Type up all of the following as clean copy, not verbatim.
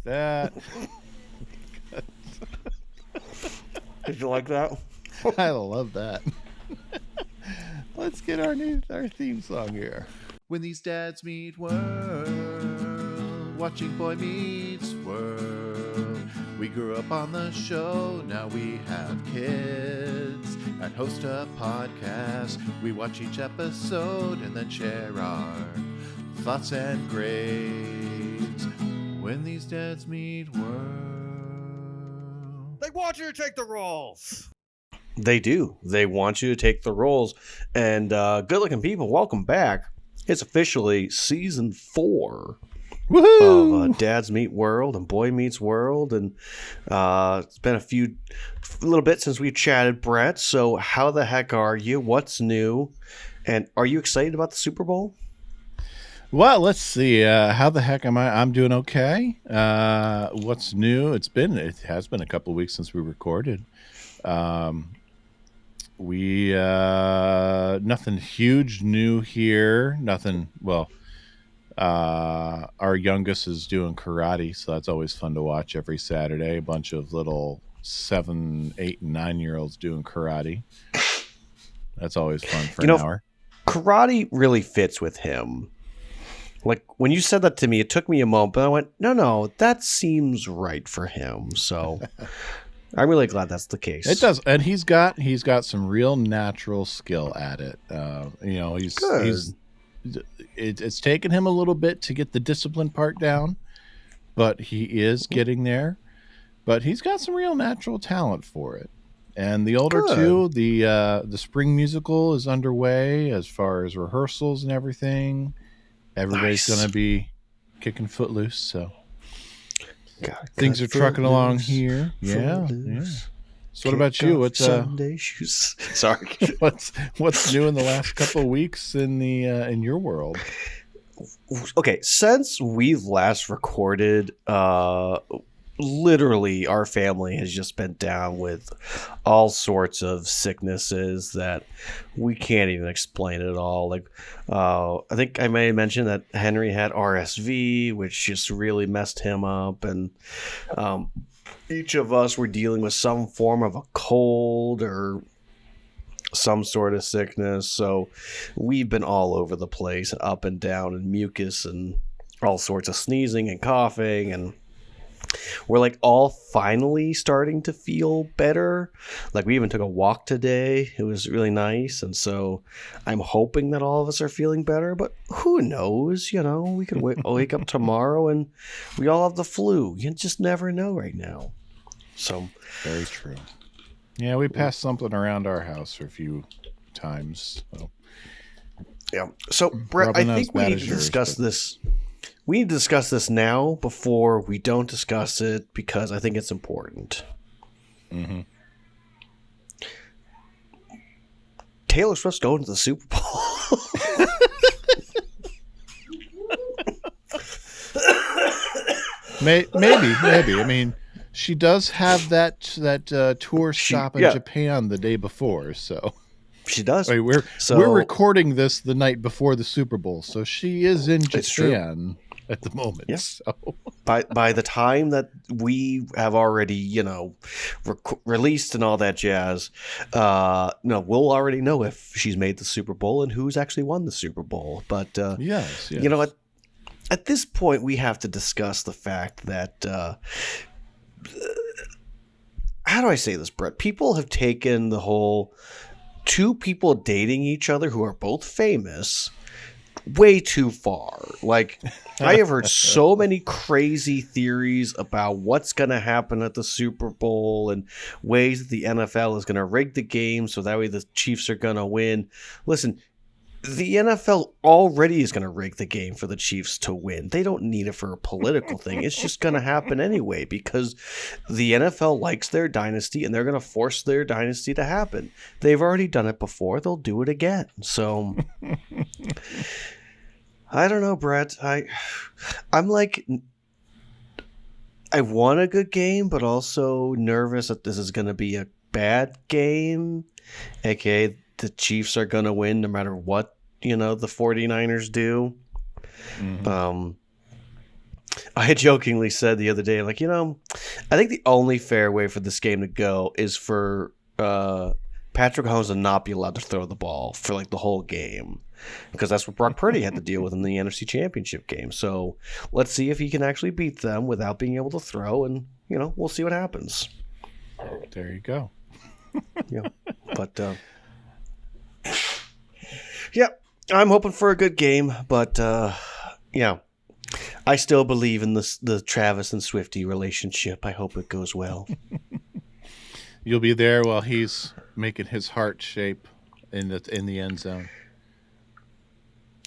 that. Did you like that? I love that. Let's get our theme song here. When these dads meet world, watching Boy Meets World. We grew up on the show, now we have kids and host a podcast. We watch each episode and then share our thoughts and grades. When these dads meet world. They want you to take the roles. They do. They want you to take the roles. And good-looking people, welcome back. It's officially season 4 of Dads Meet World and Boy Meets World. And it's been a little bit since we chatted, Brett. So how the heck are you? What's new? And are you excited about the Super Bowl? Well, let's see. How the heck am I? I'm doing okay. What's new? It has been a couple of weeks since we recorded. Nothing huge new here. Nothing. Well, our youngest is doing karate, so that's always fun to watch every Saturday. A bunch of little 7, 8, and 9-year-olds doing karate. That's always fun for an hour. Karate really fits with him. Like, when you said that to me, it took me a moment, but I went, no, that seems right for him. So I'm really glad that's the case. It does. And he's got some real natural skill at it. It's taken him a little bit to get the discipline part down, but he is getting there. But he's got some real natural talent for it. And the older two, the spring musical is underway as far as rehearsals and everything. Everybody's going to be kicking footloose, so things are trucking along here. Yeah. So what about you? What's Sunday shoes? Sorry. what's new in the last couple of weeks in your world? Okay, since we've last recorded, literally our family has just been down with all sorts of sicknesses that we can't even explain at all. Like, I think I may have mentioned that Henry had RSV, which just really messed him up. And each of us were dealing with some form of a cold or some sort of sickness. So we've been all over the place and up and down and mucus and all sorts of sneezing and coughing, and we're like all finally starting to feel better. Like, we even took a walk today. It was really nice. And so I'm hoping that all of us are feeling better, but who knows? We could wake up tomorrow and we all have the flu. You just never know right now. So very true. Yeah, we passed something around our house for a few times. So. Yeah. So Brett, I think we need to discuss this. We need to discuss this now before we don't discuss it, because I think it's important. Mm-hmm. Taylor Swift's going to the Super Bowl. Maybe. I mean, she does have that tour stop in Japan the day before, so she does. Wait, we're recording this the night before the Super Bowl, so she is in Japan at the moment. Yes. So. By the time that we have already, released and all that jazz, we'll already know if she's made the Super Bowl and who's actually won the Super Bowl. But yes. At this point, we have to discuss the fact that how do I say this, Brett? People have taken the whole two people dating each other who are both famous way too far. Like, I have heard so many crazy theories about what's going to happen at the Super Bowl and ways that the NFL is going to rig the game so that way the Chiefs are going to win. Listen, the NFL already is going to rig the game for the Chiefs to win. They don't need it for a political thing. It's just going to happen anyway because the NFL likes their dynasty and they're going to force their dynasty to happen. They've already done it before. They'll do it again. So I don't know, Brett. I'm like, I want a good game, but also nervous that this is going to be a bad game. AKA the Chiefs are going to win no matter what, the 49ers do. Mm-hmm. I jokingly said the other day, like, I think the only fair way for this game to go is for Patrick Mahomes to not be allowed to throw the ball for like the whole game, because that's what Brock Purdy had to deal with in the NFC Championship game. So let's see if he can actually beat them without being able to throw, and we'll see what happens. There you go. Yeah, but yeah, I'm hoping for a good game, but yeah. I still believe in the Travis and Swifty relationship. I hope it goes well. You'll be there while he's making his heart shape in the end zone.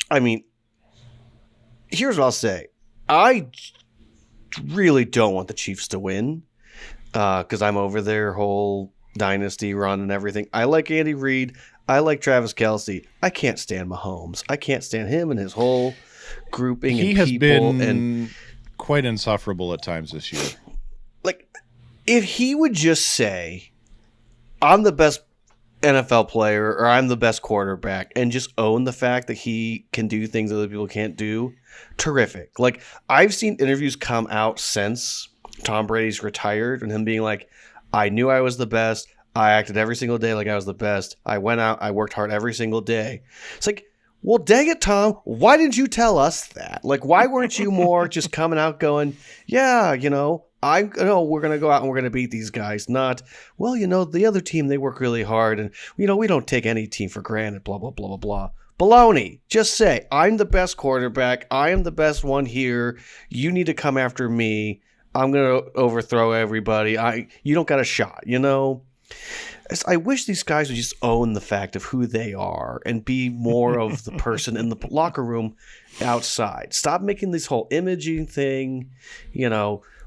I mean, here's what I'll say. I really don't want the Chiefs to win because I'm over their whole dynasty run and everything. I like Andy Reid. I like Travis Kelce. I can't stand Mahomes. I can't stand him and his whole grouping. He and has people been and quite insufferable at times this year. Like, if he would just say, I'm the best NFL player or I'm the best quarterback, and just own the fact that he can do things other people can't do, terrific. Like, I've seen interviews come out since Tom Brady's retired and him being like, I knew I was the best. I acted every single day like I was the best. I went out. I worked hard every single day. It's like, well, dang it, Tom. Why didn't you tell us that? Like, why weren't you more just coming out going, yeah, we're going to go out and we're going to beat these guys. Not, well, the other team, they work really hard. And, we don't take any team for granted, blah, blah, blah, blah, blah. Baloney. Just say, I'm the best quarterback. I am the best one here. You need to come after me. I'm going to overthrow everybody. You don't got a shot, I wish these guys would just own the fact of who they are and be more of the person in the locker room outside. Stop making this whole imaging thing,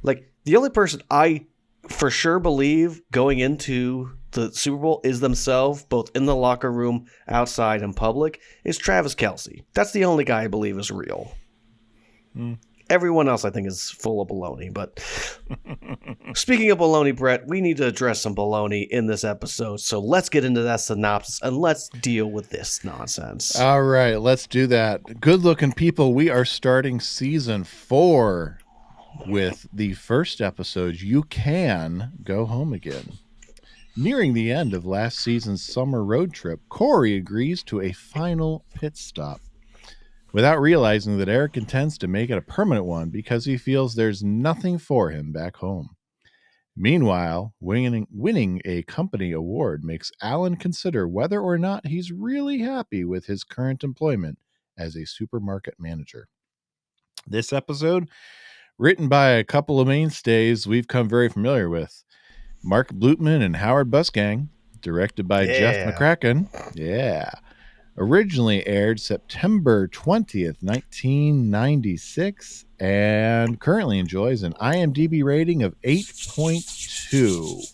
like the only person I for sure believe going into the Super Bowl is themselves, both in the locker room, outside, and public, is Travis Kelce. That's the only guy I believe is real. Everyone else, I think, is full of baloney. But speaking of baloney, Brett, we need to address some baloney in this episode. So let's get into that synopsis and let's deal with this nonsense. All right, let's do that. Good looking people, we are starting season 4 with the first episode, You Can Go Home Again. Nearing the end of last season's summer road trip, Corey agrees to a final pit stop, without realizing that Eric intends to make it a permanent one because he feels there's nothing for him back home. Meanwhile, winning a company award makes Alan consider whether or not he's really happy with his current employment as a supermarket manager. This episode, written by a couple of mainstays we've come very familiar with, Mark Blutman and Howard Busgang, directed by Jeff McCracken. Yeah. Originally aired September 20th, 1996, and currently enjoys an IMDb rating of 8.2.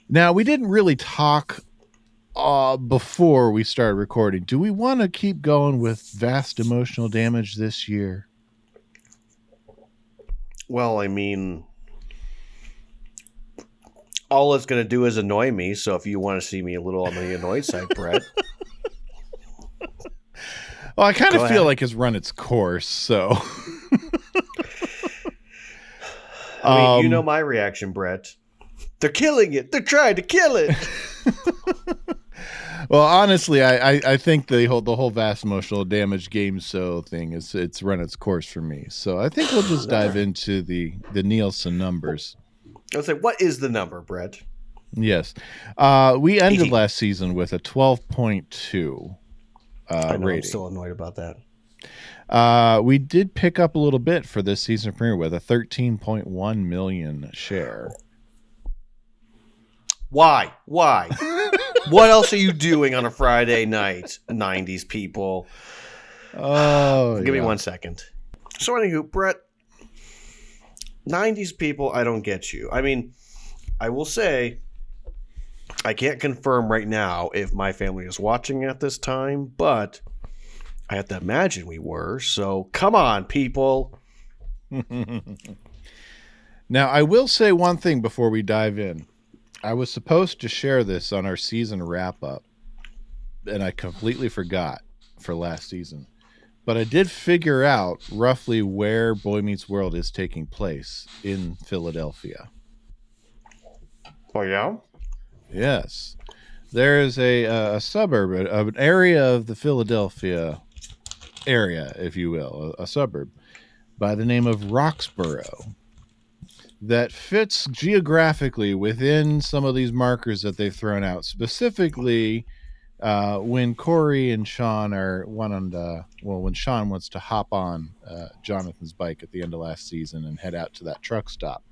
Now, we didn't really talk before we started recording. Do we want to keep going with vast emotional damage this year? Well, I mean, all it's going to do is annoy me. So if you want to see me a little on the annoyed side, Brett. Well, I kind of feel like it's run its course, so. I mean, my reaction, Brett. They're killing it. They're trying to kill it. Well, honestly, I think the whole vast emotional damage game show thing it's run its course for me. So I think we'll just dive into the Nielsen numbers. I was like, what is the number, Brett? Yes, we ended last season with a 12.2. I know, rating. I'm still annoyed about that. We did pick up a little bit for this season premiere with a 13.1 million share. Why? What else are you doing on a Friday night, 90s people? Oh, Give me 1 second. So anywho, Brett, 90s people, I don't get you. I mean, I will say, I can't confirm right now if my family is watching at this time, but I have to imagine we were. So come on, people. Now, I will say one thing before we dive in. I was supposed to share this on our season wrap-up, and I completely forgot for last season. But I did figure out roughly where Boy Meets World is taking place in Philadelphia. Oh, yeah? Yes. There is a suburb, an area of the Philadelphia area, if you will, a suburb, by the name of Roxborough that fits geographically within some of these markers that they've thrown out. Specifically, when Corey and Sean are when Sean wants to hop on Jonathan's bike at the end of last season and head out to that truck stop.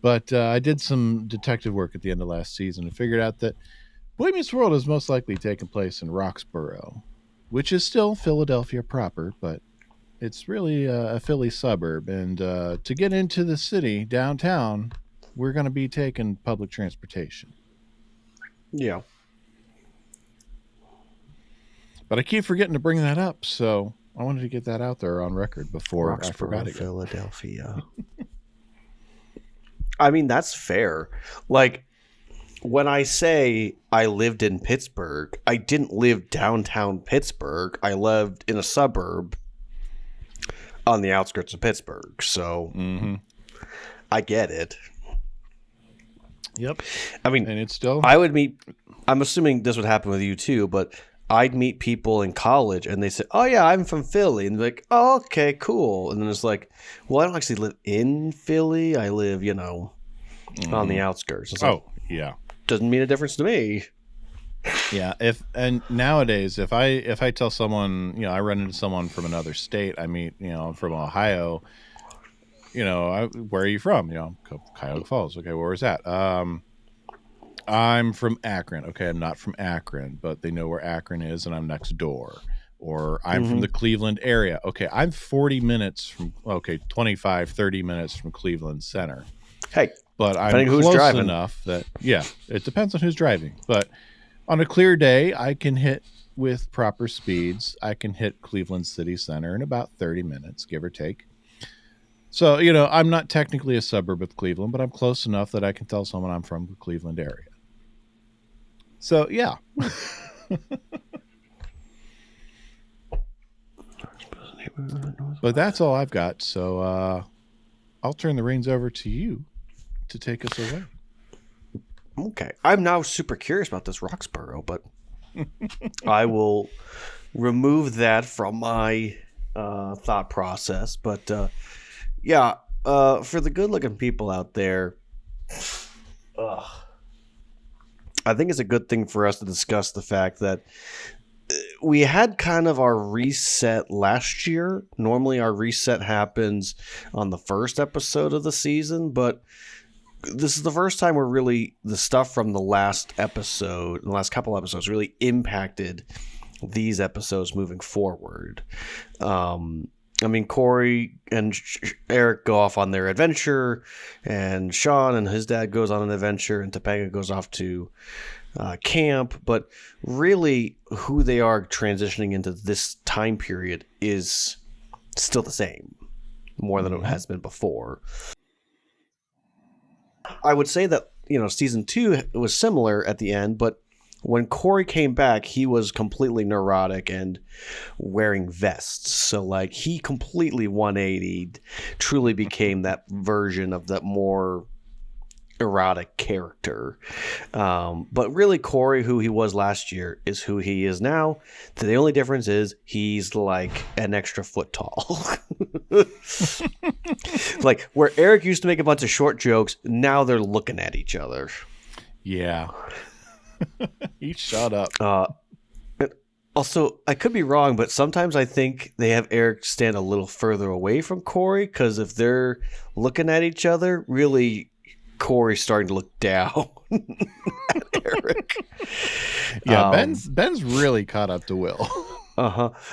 But I did some detective work at the end of last season and figured out that Boy Meets World is most likely taking place in Roxborough, which is still Philadelphia proper, but it's really a Philly suburb. And to get into the city downtown, we're going to be taking public transportation. Yeah. But I keep forgetting to bring that up, so I wanted to get that out there on record before I forgot again. Philadelphia. I mean, that's fair. Like, when I say I lived in Pittsburgh, I didn't live downtown Pittsburgh. I lived in a suburb on the outskirts of Pittsburgh. So I get it. Yep. I mean, and it's still... I'm assuming this would happen with you too, but I'd meet people in college and they say, "Oh yeah, I'm from Philly." And they're like, "Oh, okay, cool." And then it's like, "Well, I don't actually live in Philly. I live, on the outskirts." It's like, yeah. Doesn't mean a difference to me. Yeah. Nowadays, if I tell someone, I run into someone from another state, I meet, I'm from Ohio, where are you from? Cuyahoga Falls. Okay. Where is that? I'm from Akron. Okay, I'm not from Akron, but they know where Akron is, and I'm next door. Or I'm from the Cleveland area. Okay, I'm 40 minutes from, 25, 30 minutes from Cleveland Center. Hey, but I'm close enough that, it depends on who's driving. But on a clear day, I can hit, with proper speeds, I can hit Cleveland City Center in about 30 minutes, give or take. So, I'm not technically a suburb of Cleveland, but I'm close enough that I can tell someone I'm from the Cleveland area. So, yeah. But that's all I've got. So I'll turn the reins over to you to take us away. Okay. I'm now super curious about this Roxborough, but I will remove that from my thought process. But for the good-looking people out there, I think it's a good thing for us to discuss the fact that we had kind of our reset last year. Normally our reset happens on the first episode of the season, but this is the first time where really the stuff from the last episode, the last couple episodes, really impacted these episodes moving forward. Corey and Eric go off on their adventure, and Sean and his dad goes on an adventure, and Topanga goes off to camp. But really, who they are transitioning into this time period is still the same, more than it has been before. I would say that, season 2 was similar at the end, but when Corey came back, he was completely neurotic and wearing vests. So, he completely 180'd, truly became that version of that more erotic character. But really, Corey, who he was last year, is who he is now. The only difference is he's an extra foot tall. Where Eric used to make a bunch of short jokes, now they're looking at each other. Yeah. He shut up. Also, I could be wrong, but sometimes I think they have Eric stand a little further away from Corey, because if they're looking at each other, really, Corey's starting to look down at Eric. Yeah, Ben's really caught up to Will.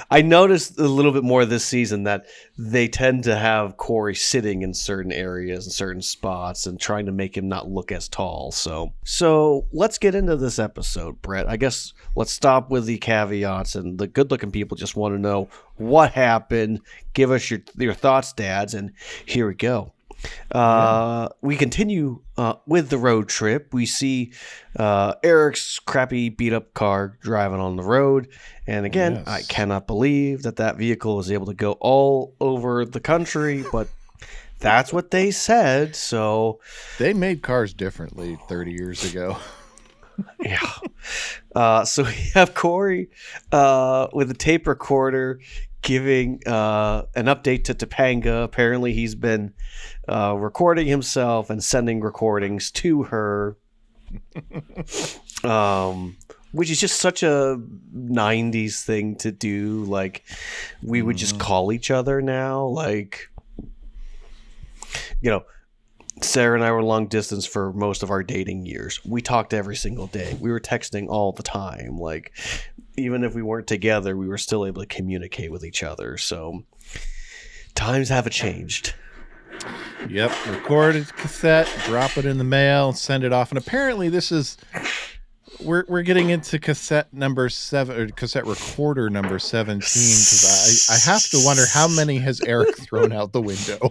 I noticed a little bit more this season that they tend to have Corey sitting in certain areas and certain spots and trying to make him not look as tall. So let's get into this episode, Brett. I guess let's stop with the caveats, and the good-looking people just want to know what happened. Give us your thoughts, dads, and here we go. We continue with the road trip. We see Eric's crappy beat up car driving on the road. And again, I Yes. cannot believe that vehicle was able to go all over the country, but that's what they said. So They made cars differently 30 years ago. yeah. So we have Corey with a tape recorder giving an update to Topanga. Apparently, he's been recording himself and sending recordings to her, which is just such a 90s thing to do. Like, we would just call each other now. Like, Sarah and I were long distance for most of our dating years. We talked every single day. We were texting all the time. Like, even if we weren't together, we were still able to communicate with each other. So times have changed. Yep. Record a cassette, drop it in the mail, send it off. And apparently this is we're getting into cassette number 7 or cassette recorder number 17 because I have to wonder how many has Eric thrown out the window.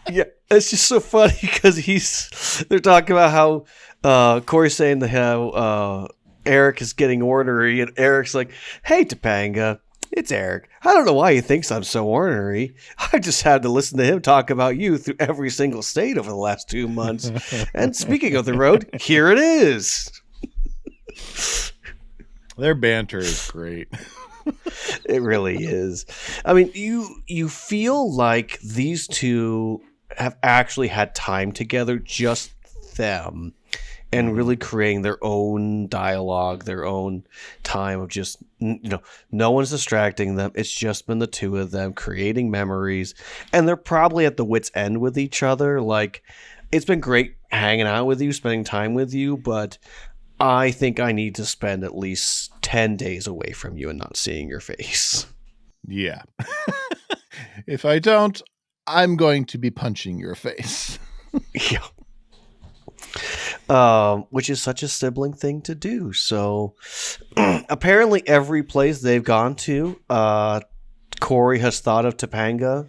Yeah, it's just so funny because they're talking about how Corey's saying how Eric is getting ornery, and Eric's like, "Hey, Topanga, it's Eric. I don't know why he thinks I'm so ornery. I just had to listen to him talk about you through every single state over the last 2 months. And speaking of the road, here it is." Their banter is great. It really is. I mean, you feel like these two have actually had time together, just them, and really creating their own dialogue, their own time of just, no one's distracting them. It's just been the two of them creating memories, and they're probably at the wit's end with each other. Like, it's been great hanging out with you, spending time with you, but I think I need to spend at least 10 days away from you and not seeing your face. Yeah. If I don't, I'm going to be punching your face. Yeah. Which is such a sibling thing to do. So apparently every place they've gone to, Corey has thought of Topanga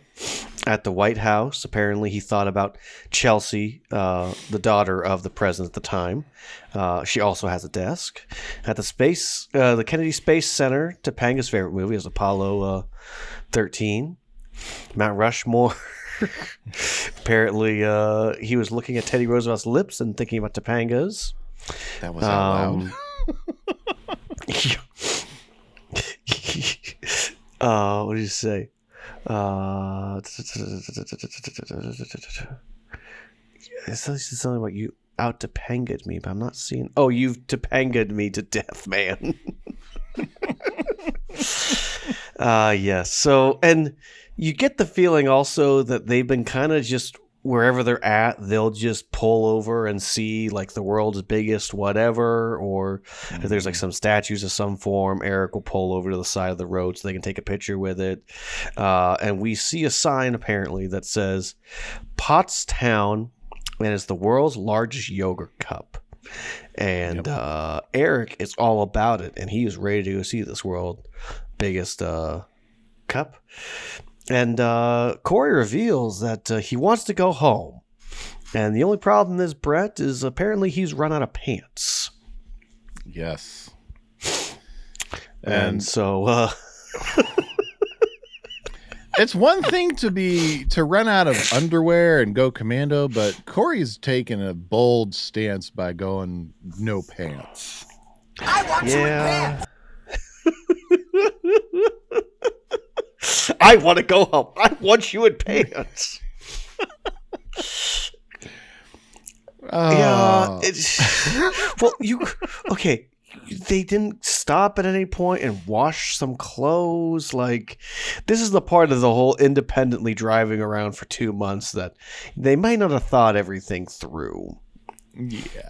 at the White House. Apparently he thought about Chelsea, the daughter of the president at the time. She also has a desk. At the Kennedy Space Center, Topanga's favorite movie is Apollo 13. Mount Rushmore. Apparently, he was looking at Teddy Roosevelt's lips and thinking about Topanga's. That was out loud. What did you say? It's something about you out Topanga'd me, but I'm not seeing. Oh, you've Topanga'd me to death, man. Yes. So, and you get the feeling also that they've been kind of just wherever they're at, they'll just pull over and see like the world's biggest whatever, or if there's like some statues of some form, Eric will pull over to the side of the road so they can take a picture with it. And we see a sign apparently that says Pottstown, and it's the world's largest yogurt cup. And Eric is all about it, and he is ready to go see this world's biggest cup. And Corey reveals that he wants to go home. And the only problem is, Brett, is apparently he's run out of pants. Yes. And so... It's one thing to run out of underwear and go commando, but Corey's taken a bold stance by going no pants. I want you in pants. I want to go home. I want you in pants. Yeah. Okay. They didn't stop at any point and wash some clothes. Like, this is the part of the whole independently driving around for 2 months that they might not have thought everything through. Yeah.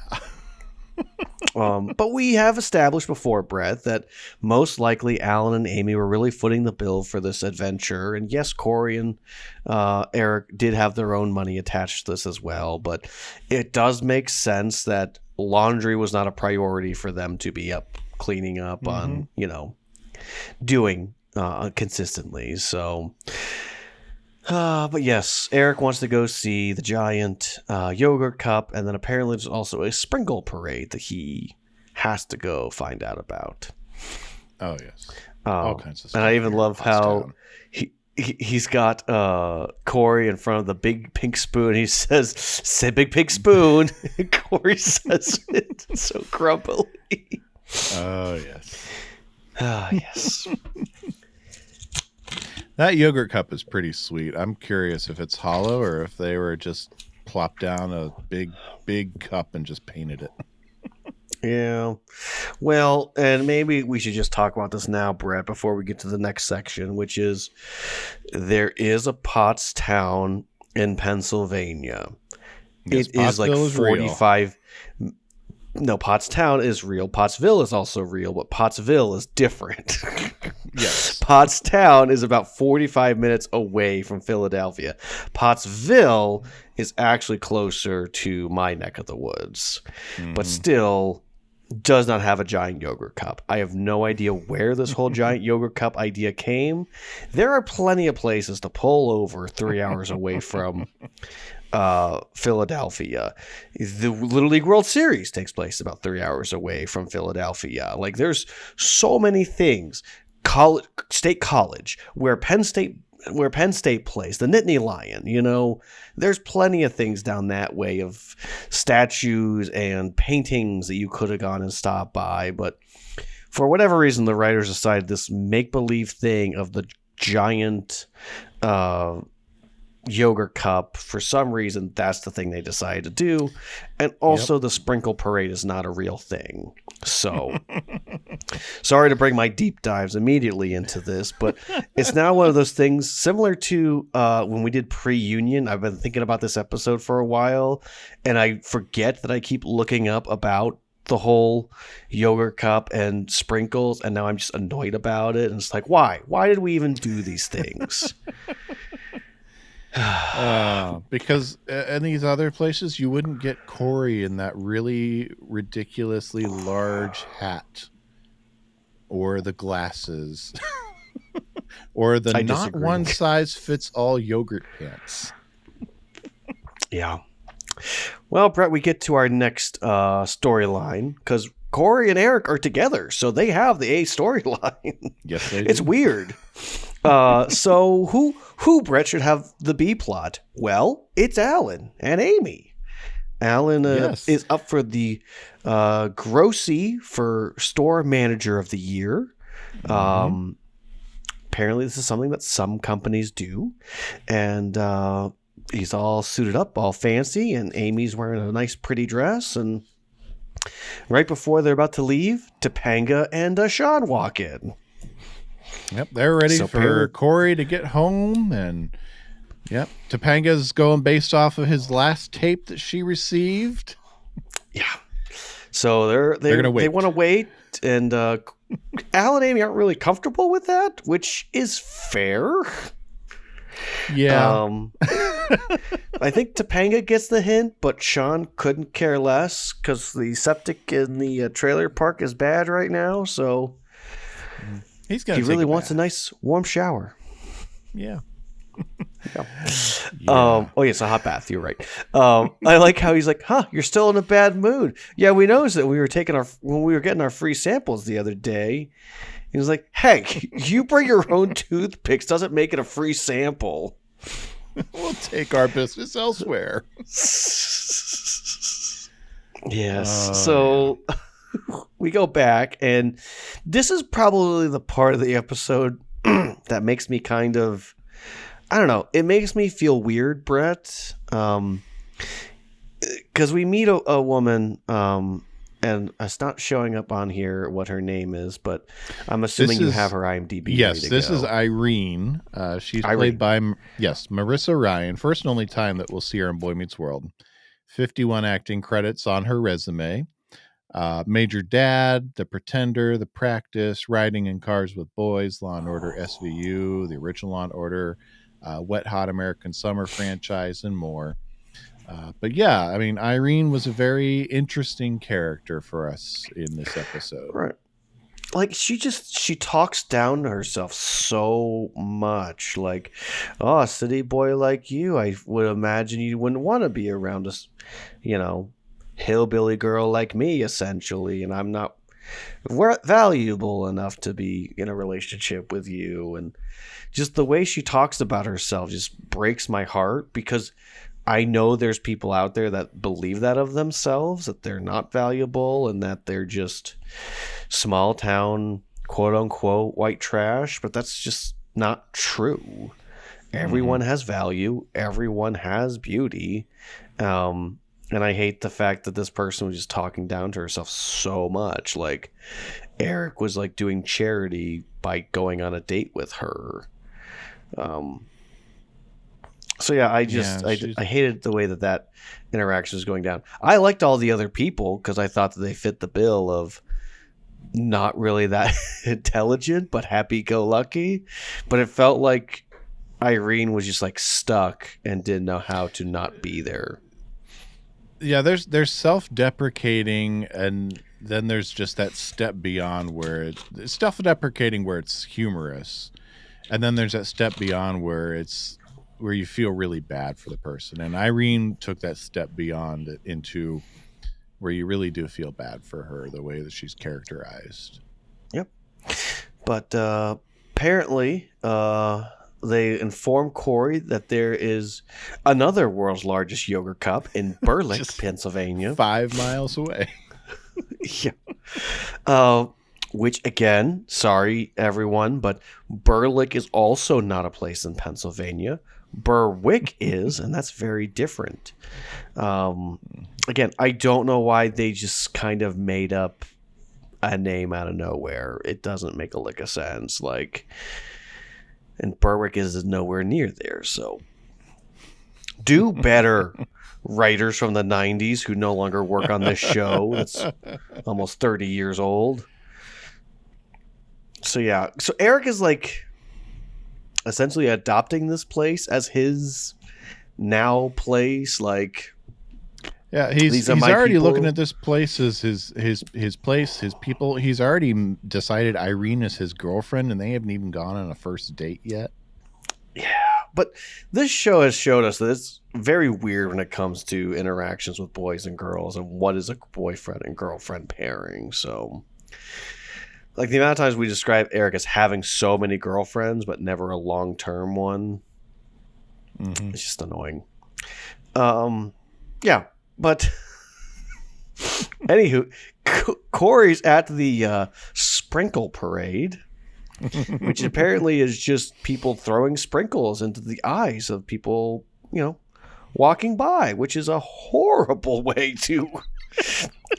But we have established before, Brett, that most likely Alan and Amy were really footing the bill for this adventure. And yes, Corey and Eric did have their own money attached to this as well. But it does make sense that laundry was not a priority for them to be up cleaning up on, doing consistently. So But yes, Eric wants to go see the giant yogurt cup, and then apparently there's also a sprinkle parade that he has to go find out about. Oh yes, all kinds of stuff. And I even here love in how Pottstown. he's got Corey in front of the big pink spoon. He says, "Say big pink spoon." And Corey says it so grumpily. Oh yes, Ah, yes. that yogurt cup is pretty sweet. I'm curious if it's hollow or if they were just plopped down a big cup and just painted it. Yeah. Well, and maybe we should just talk about this now, Brett, before we get to the next section, which is there is a Pottstown in Pennsylvania. Yes, It is like Pottsville is real. 45. No, Pottstown is real. Pottsville is also real, but Pottsville is different. Yes. Pottstown is about 45 minutes away from Philadelphia. Pottsville is actually closer to my neck of the woods, but still does not have a giant yogurt cup. I have no idea where this whole giant yogurt cup idea came. There are plenty of places to pull over 3 hours away from Philadelphia. The Little League World Series takes place about 3 hours away from Philadelphia. Like, there's so many things. State College, where Penn State plays, the Nittany Lion, there's plenty of things down that way of statues and paintings that you could have gone and stopped by. But for whatever reason, the writers decided this make-believe thing of the giant yogurt cup. For some reason, that's the thing they decided to do. And also the sprinkle parade is not a real thing. So sorry to bring my deep dives immediately into this, but it's now one of those things similar to when we did pre-union. I've been thinking about this episode for a while, and I forget that I keep looking up about the whole yogurt cup and sprinkles, and now I'm just annoyed about it. And it's like, why did we even do these things? Because in these other places, you wouldn't get Corey in that really ridiculously large hat, or the glasses, or the I not disagree. one size fits all yogurt pants. Yeah. Well, Brett, we get to our next storyline because Corey and Eric are together, so they have the A storyline. Yes, they do. It's weird. So who Brett should have the B plot? Well, it's Alan and Amy. Alan Yes. is up for the grocer for store manager of the year. Apparently, this is something that some companies do, and he's all suited up, all fancy, and Amy's wearing a nice, pretty dress. And right before they're about to leave, Topanga and Sean walk in. Yep, they're ready So for Corey to get home, and yep, Topanga's going based off of his last tape that she received. Yeah. So they're gonna wait. They want to wait, and Al and Amy aren't really comfortable with that, which is fair. Yeah, I think Topanga gets the hint, but Sean couldn't care less because the septic in the trailer park is bad right now. So he's gonna. he really wants a nice warm shower. Yeah. Oh yes, a hot bath. You're right. I like how he's like, you're still in a bad mood. Yeah, we noticed that when we were getting our free samples the other day. He was like, hey, you bring your own toothpicks doesn't make it a free sample. We'll take our business elsewhere. Yes. So we go back, and this is probably the part of the episode that makes me kind of, I don't know, it makes me feel weird, Brett. Because we meet a woman, and it's not showing up on here what her name is, but I'm assuming you have her IMDb. Yes, this is Irene. She's played by Marissa Ryan. First and only time that we'll see her in Boy Meets World. 51 acting credits on her resume. Major Dad, The Pretender, The Practice, Riding in Cars with Boys, Law and Order SVU, the original Law and Order, Wet Hot American Summer franchise, and more. But yeah, I mean, Irene was a very interesting character for us in this episode. Right. like she talks down to herself so much. Like, oh, a city boy like you, I would imagine you wouldn't want to be around us, you know, hillbilly girl like me, essentially, and I'm not valuable enough to be in a relationship with you. And just the way she talks about herself just breaks my heart, because I know there's people out there that believe that of themselves, that they're not valuable and that they're just small town, quote unquote, white trash, but that's just not true. Everyone has value. Everyone has beauty. And I hate the fact that this person was just talking down to herself so much. Like, Eric was like doing charity by going on a date with her. So yeah, I hated the way that interaction was going down. I liked all the other people because I thought that they fit the bill of not really that intelligent but happy-go-lucky. But it felt like Irene was just like stuck and didn't know how to not be there. Yeah, there's self-deprecating, and then there's just that step beyond where it's self-deprecating where it's humorous, and then there's that step beyond where you feel really bad for the person. And Irene took that step beyond it into where you really do feel bad for her, the way that she's characterized. Yep. But apparently, they inform Corey that there is another world's largest yogurt cup in Burlick, Pennsylvania. 5 miles away. Yeah. Which, again, sorry, everyone, but Burlick is also not a place in Pennsylvania. Berwick is, and that's very different. Again, I don't know why they just kind of made up a name out of nowhere. It doesn't make a lick of sense. Like, and Berwick is nowhere near there, so do better, writers from the 90s who no longer work on this show. That's almost 30 years old. So yeah, so Eric is like essentially adopting this place as his now place. Like, yeah, he's already people. Looking at this place as his place, his people. He's already decided Irene is his girlfriend, and they haven't even gone on a first date yet. Yeah, but this show has showed us that it's very weird when it comes to interactions with boys and girls and what is a boyfriend and girlfriend pairing. So, like, the amount of times we describe Eric as having so many girlfriends but never a long-term one, it's just annoying. Yeah, but anywho, Corey's at the sprinkle parade, which apparently is just people throwing sprinkles into the eyes of people, you know, walking by, which is a horrible way to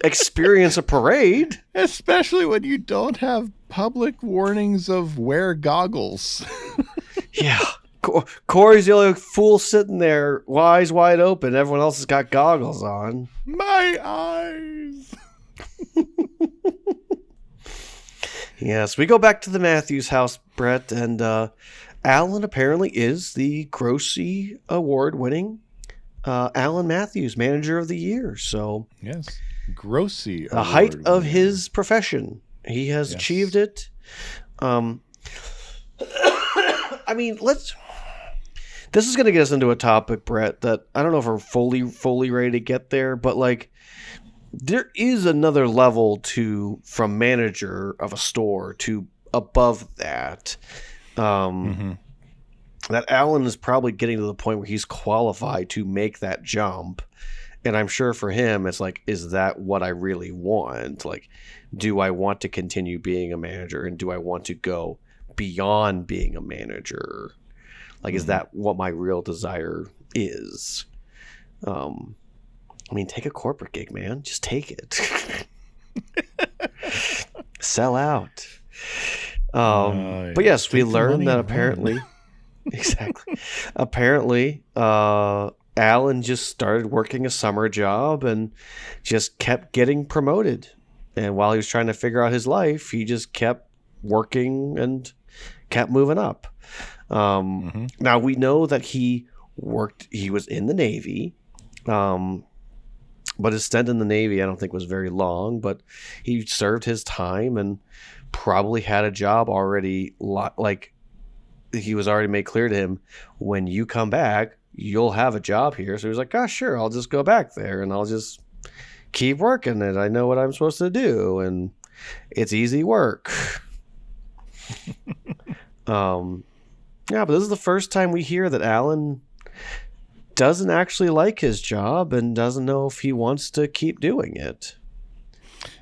experience a parade. Especially when you don't have public warnings of wear goggles. Yeah. Corey's the only fool sitting there, eyes wide open. Everyone else has got goggles on. My eyes. Yes, we go back to the Matthews house, Brett, and Alan apparently is the Grocie Award-winning Alan Matthews Manager of the Year. So yes, Grocie, the height of his profession. He has achieved it. I mean, this is going to get us into a topic, Brett, that I don't know if we're fully ready to get there, but like, there is another level from manager of a store to above that. That Alan is probably getting to the point where he's qualified to make that jump. And I'm sure for him, it's like, is that what I really want? Like, do I want to continue being a manager, and do I want to go beyond being a manager? Like, is that what my real desire is? I mean, take a corporate gig, man. Just take it. Sell out. But yes, we learned that apparently... Exactly. Apparently, Alan just started working a summer job and just kept getting promoted. And while he was trying to figure out his life, he just kept working and kept moving up. Now, we know that he was in the Navy, but his stint in the Navy, I don't think was very long, but he served his time. And probably had a job already, like he was already made clear to him, when you come back, you'll have a job here. So he was like, gosh, sure, I'll just go back there and I'll just keep working it. I know what I'm supposed to do, and it's easy work. Yeah, but this is the first time we hear that Alan doesn't actually like his job and doesn't know if he wants to keep doing it.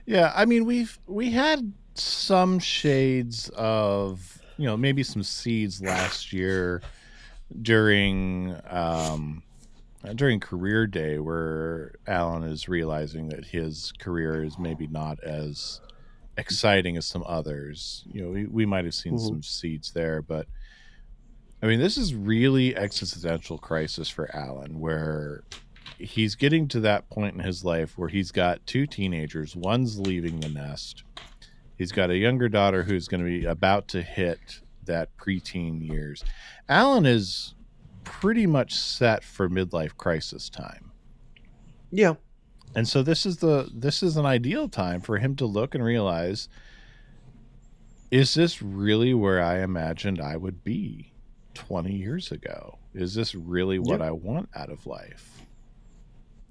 Yeah, I mean, we had some shades of, maybe some seeds last year during career day, where Alan is realizing that his career is maybe not as exciting as some others. We might have seen some seeds there, but I mean, this is really existential crisis for Alan, where he's getting to that point in his life where he's got two teenagers. One's leaving the nest. He's got a younger daughter who's going to be about to hit that preteen years. Alan is pretty much set for midlife crisis time. Yeah. And so this is an ideal time for him to look and realize, is this really where I imagined I would be 20 years ago? Is this really what I want out of life?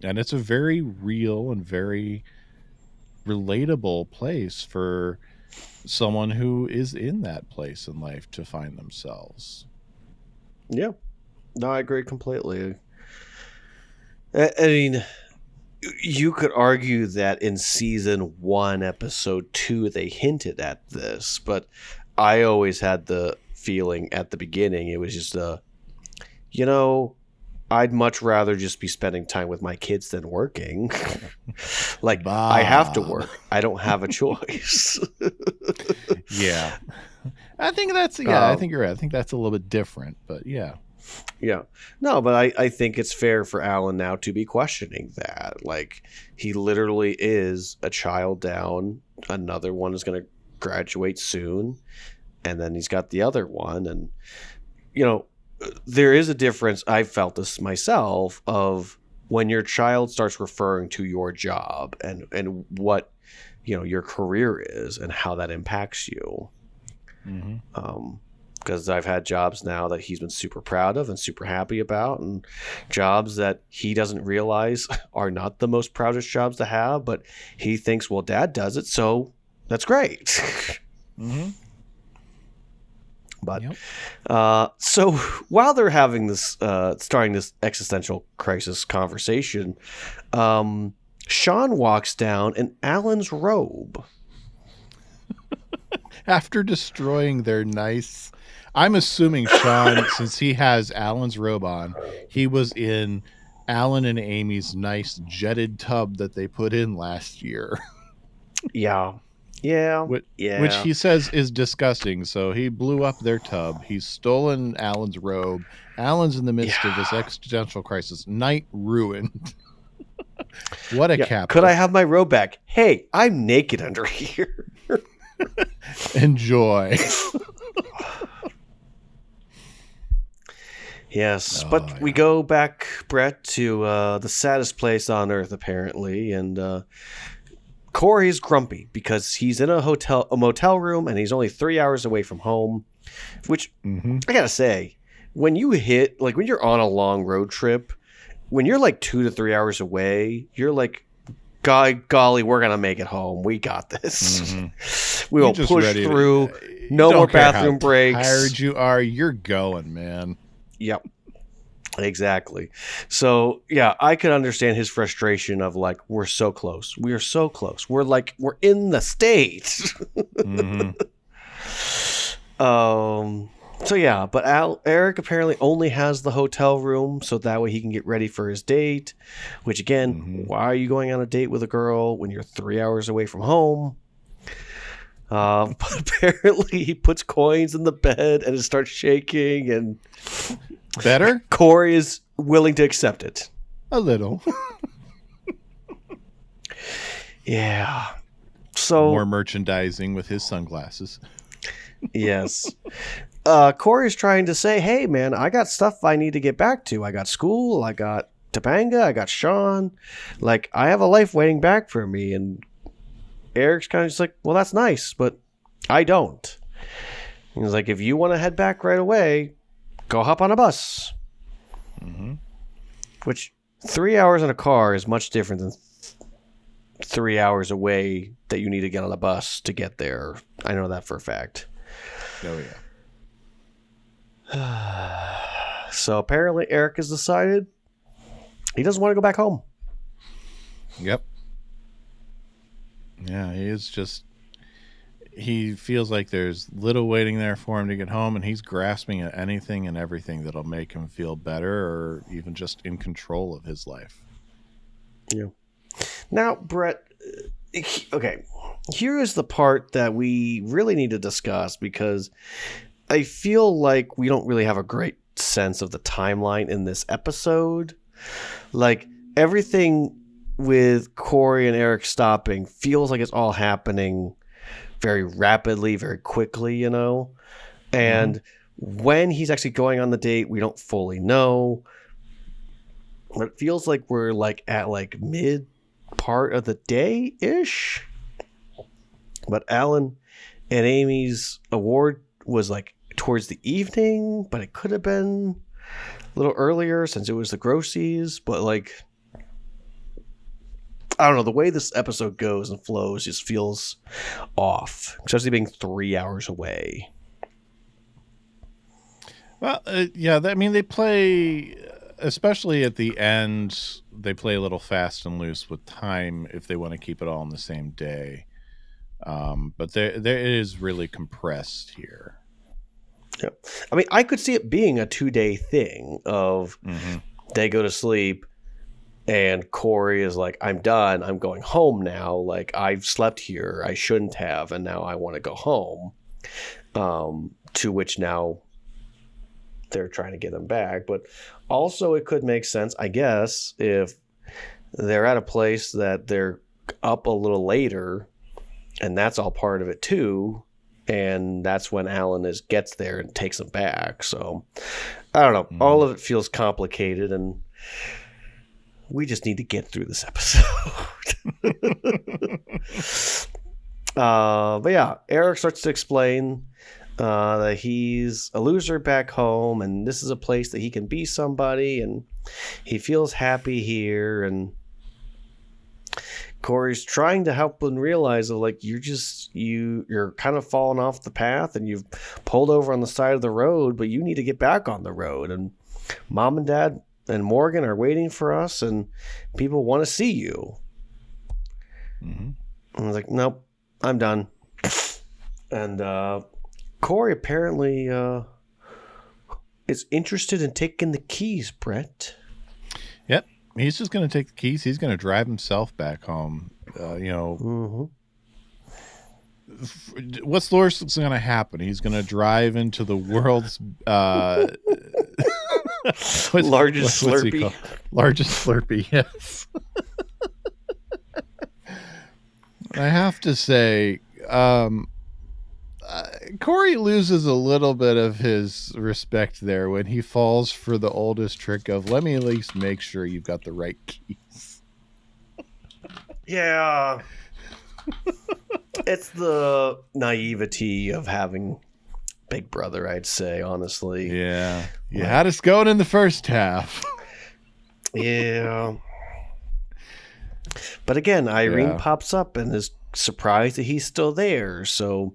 And it's a very real and very relatable place for someone who is in that place in life to find themselves. Yeah. No, I agree completely. I mean, you could argue that in season 1, episode 2, they hinted at this, but I always had the feeling at the beginning it was just I'd much rather just be spending time with my kids than working. Like, Bob. I have to work. I don't have a choice. Yeah. I think that's, I think you're right. I think that's a little bit different, but yeah. Yeah. No, but I think it's fair for Alan now to be questioning that. Like, he literally is a child down. Another one is going to graduate soon. And then he's got the other one. And, there is a difference. I felt this myself of when your child starts referring to your job and what, your career is and how that impacts you. Mm-hmm. Because I've had jobs now that he's been super proud of and super happy about, and jobs that he doesn't realize are not the most proudest jobs to have, but he thinks, well, Dad does it, so that's great. Mm-hmm. But so while they're having this, starting this existential crisis conversation, Sean walks down in Alan's robe. After destroying their nice... I'm assuming Sean, since he has Alan's robe on, he was in Alan and Amy's nice jetted tub that they put in last year. Yeah. Which he says is disgusting. So he blew up their tub. He's stolen Alan's robe. Alan's in the midst of this existential crisis. Night ruined. What a cap. Could I have my robe back? Hey, I'm naked under here. Enjoy. Yes, but we go back, Brett, to the saddest place on earth, apparently, and Corey's grumpy because he's in a motel room, and he's only 3 hours away from home, which I gotta say, when you're on a long road trip, when you're like 2 to 3 hours away, you're like, golly, we're gonna make it home. We got this. Mm-hmm. We will push through. No more bathroom breaks. Tired you are, you're going, man. Yep. Exactly. So, yeah, I could understand his frustration of like, we're so close. We are so close. We're in the States. Mm-hmm. So, yeah, but Eric apparently only has the hotel room so that way he can get ready for his date, which again, why are you going on a date with a girl when you're 3 hours away from home? But apparently he puts coins in the bed and it starts shaking and... Better? Corey is willing to accept it. A little. Yeah. So more merchandising with his sunglasses. Yes. Corey's trying to say, hey, man, I got stuff I need to get back to. I got school. I got Topanga. I got Sean. Like, I have a life waiting back for me. And Eric's kind of just like, well, that's nice, but I don't. He's like, if you want to head back right away, go hop on a bus. Mm-hmm. Which 3 hours in a car is much different than 3 hours away that you need to get on a bus to get there. I know that for a fact. Oh, yeah. So apparently Eric has decided he doesn't want to go back home. Yep. Yeah, he feels like there's little waiting there for him to get home, and he's grasping at anything and everything that'll make him feel better or even just in control of his life. Yeah. Now, Brett, okay, here is the part that we really need to discuss, because I feel like we don't really have a great sense of the timeline in this episode. Like, everything with Corey and Eric stopping feels like it's all happening very rapidly, very quickly, you know? And when he's actually going on the date, we don't fully know. But it feels like we're like at like mid part of the day-ish. But Alan and Amy's award was like towards the evening, but it could have been a little earlier since it was the grocies. But like, I don't know, the way this episode goes and flows just feels off, especially being 3 hours away. Well, yeah, I mean, they play, especially at the end, they play a little fast and loose with time if they want to keep it all in the same day. But there it is really compressed here. Yeah. I mean, I could see it being a 2-day thing of they go to sleep and Corey is like, I'm done. I'm going home now. Like, I've slept here. I shouldn't have. And now I want to go home. To which now they're trying to get him back. But also it could make sense, I guess, if they're at a place that they're up a little later, and that's all part of it too. And that's when Alan gets there and takes him back. So I don't know. All of it feels complicated, and we just need to get through this episode. But yeah, Eric starts to explain that he's a loser back home, and this is a place that he can be somebody, and he feels happy here. And Corey's trying to help him realize that, like, you're kind of falling off the path, and you've pulled over on the side of the road, but you need to get back on the road. And Mom and Dad and Morgan are waiting for us, and people want to see you. And I was like, nope, I'm done. And Corey apparently is interested in taking the keys, Brett. Yep. He's just going to take the keys. He's going to drive himself back home. What's the worst that's going to happen? He's going to drive into the world's largest Slurpee. Largest Slurpee, yes. I have to say, Corey loses a little bit of his respect there when he falls for the oldest trick of, let me at least make sure you've got the right keys. Yeah. It's the naivety of having Big Brother, I'd say, honestly. Yeah. You had us going in the first half. Yeah. But again, Irene pops up and is surprised that he's still there. So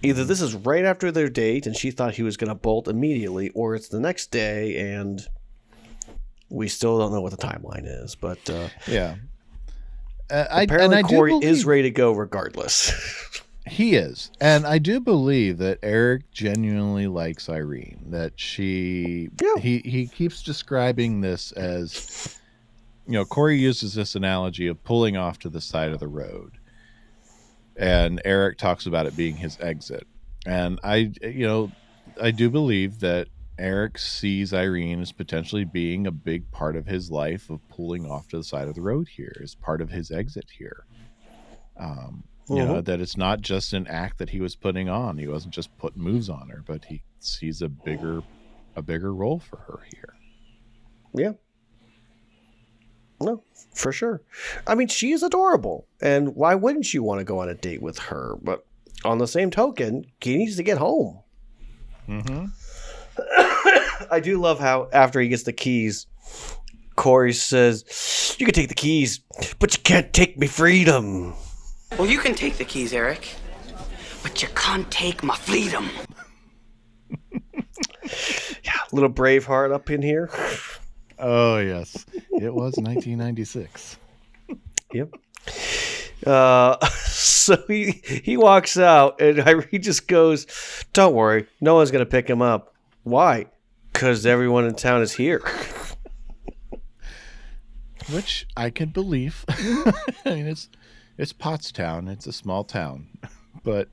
either this is right after their date and she thought he was going to bolt immediately, or it's the next day and we still don't know what the timeline is. But yeah. Apparently Corey is ready to go regardless. He is. And I do believe that Eric genuinely likes Irene. That he keeps describing this as, Corey uses this analogy of pulling off to the side of the road. And Eric talks about it being his exit. And I do believe that Eric sees Irene as potentially being a big part of his life, of pulling off to the side of the road here as part of his exit here. That it's not just an act that he was putting on. He wasn't just putting moves on her, but he sees a bigger role for her here. Yeah. No, for sure. I mean, she is adorable, and why wouldn't you want to go on a date with her? But on the same token, he needs to get home. Mm-hmm. I do love how after he gets the keys, Corey says, "You can take the keys, but you can't take me freedom." Well, you can take the keys, Eric, but you can't take my freedom. Yeah, little Braveheart up in here. Oh, yes. It was 1996. Yep. So he walks out, and he just goes, "Don't worry, no one's gonna pick him up." Why? Because everyone in town is here. Which I can believe. I mean, it's Pottstown. It's a small town, but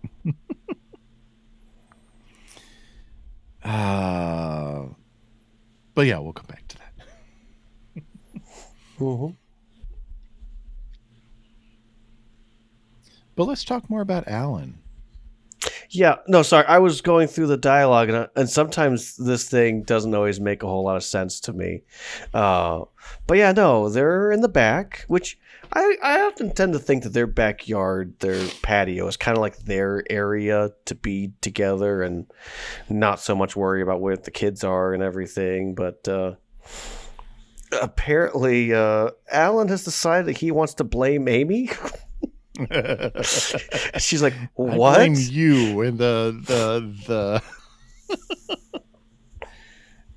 but yeah, we'll come back to that. Mm-hmm. But let's talk more about Alan. Yeah, no, sorry. I was going through the dialogue, and sometimes this thing doesn't always make a whole lot of sense to me. But yeah, no, they're in the back, which I often tend to think that their backyard, their patio, is kind of like their area to be together and not so much worry about where the kids are and everything. But apparently, Alan has decided that he wants to blame Amy. She's like, "What? I blame you and the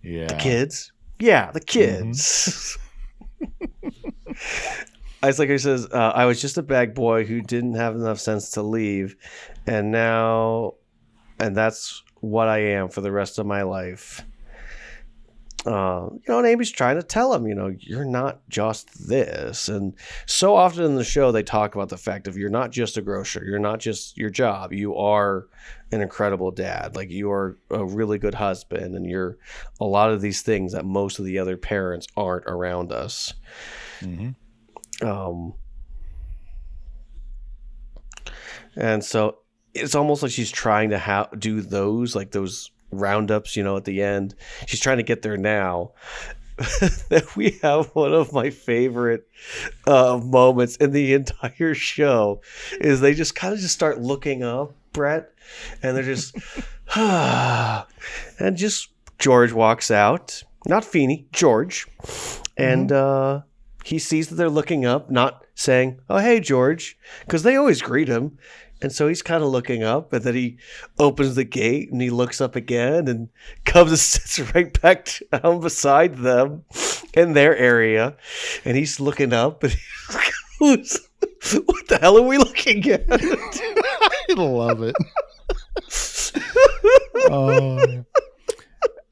yeah, the kids? Yeah, the kids." It's like he says, "I was just a bag boy who didn't have enough sense to leave, and that's what I am for the rest of my life." And Amy's trying to tell him, you're not just this. And so often in the show, they talk about the fact of you're not just a grocer. You're not just your job. You are an incredible dad. Like, you are a really good husband. And you're a lot of these things that most of the other parents aren't around us. Mm-hmm. And so it's almost like she's trying to do those roundups, at the end. She's trying to get there now. That we have one of my favorite moments in the entire show is they just kind of just start looking up, Brett, and they're just and just George walks out, not Feeney, George, and he sees that they're looking up, not saying, "Oh, hey, George," because they always greet him. And so he's kind of looking up, and then he opens the gate and he looks up again and comes and sits right back down beside them in their area. And he's looking up and he's like, "What the hell are we looking at?" I love it.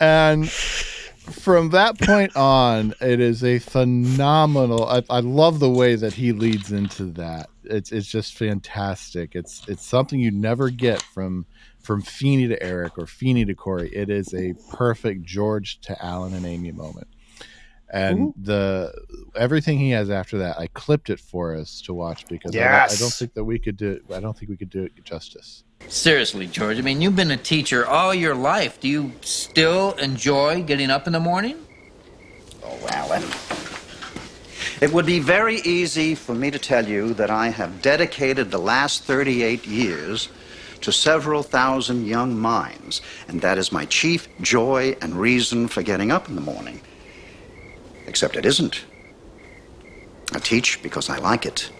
And from that point on, it is a phenomenal. I love the way that he leads into that. It's just fantastic. It's something you never get from Feeney to Eric or Feeney to Corey. It is a perfect George to Alan and Amy moment. And everything he has after that, I clipped it for us to watch because I don't think that we could do it. I don't think we could do it justice. Seriously, George, I mean, you've been a teacher all your life. Do you still enjoy getting up in the morning? Oh, Alan. It would be very easy for me to tell you that I have dedicated the last 38 years to several thousand young minds, and that is my chief joy and reason for getting up in the morning. Except it isn't. I teach because I like it,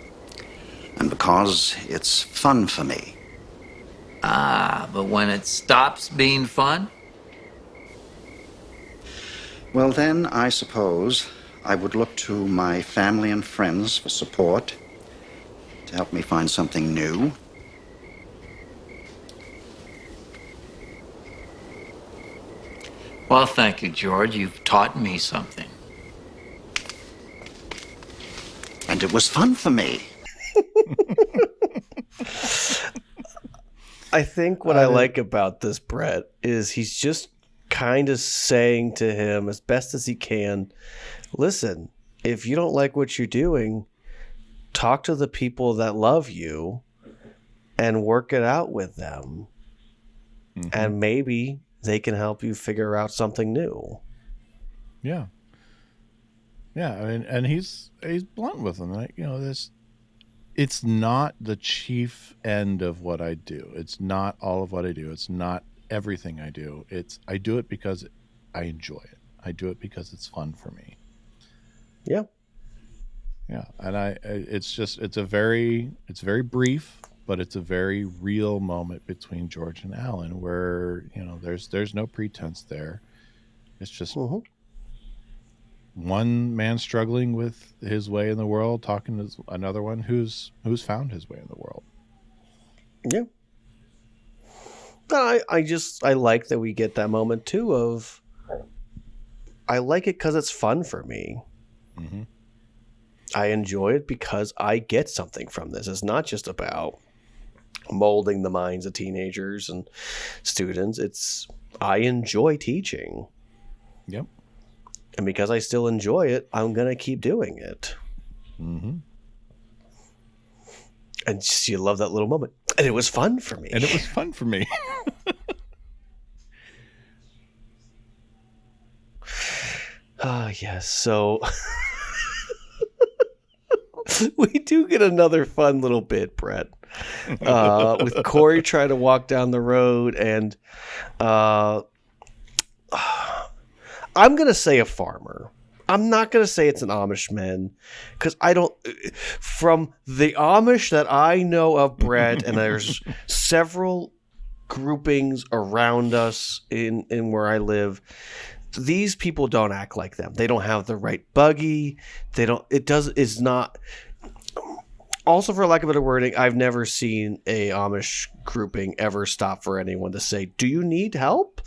and because it's fun for me. Ah, but when it stops being fun? Well, then, I suppose I would look to my family and friends for support, to help me find something new. Well, thank you, George. You've taught me something. And it was fun for me. I think what I like about this, Brett, is he's just kind of saying to him as best as he can, listen, if you don't like what you're doing, talk to the people that love you and work it out with them. Mm-hmm. And maybe they can help you figure out something new. Yeah. Yeah, I mean, and he's blunt with them. Like, it's not the chief end of what I do. It's not all of what I do. It's not everything I do. I do it because I enjoy it. I do it because it's fun for me. Yeah. Yeah, and it's very brief, but it's a very real moment between George and Alan where, there's no pretense there. It's just one man struggling with his way in the world, talking to another one who's found his way in the world. Yeah. I like that we get that moment too of, I like it because it's fun for me. Mm-hmm. I enjoy it because I get something from this. It's not just about molding the minds of teenagers and students. I enjoy teaching. Yep. And because I still enjoy it, I'm going to keep doing it. Mm-hmm. And just, you love that little moment. And it was fun for me. Yes. So we do get another fun little bit, Brett, with Corey trying to walk down the road, and I'm going to say a farmer. I'm not going to say it's an Amish man, because I don't. From the Amish that I know of, Brett, and there's several groupings around us in where I live. These people don't act like them. They don't have the right buggy. It's not. Also, for lack of better wording, I've never seen a Amish grouping ever stop for anyone to say, "Do you need help?"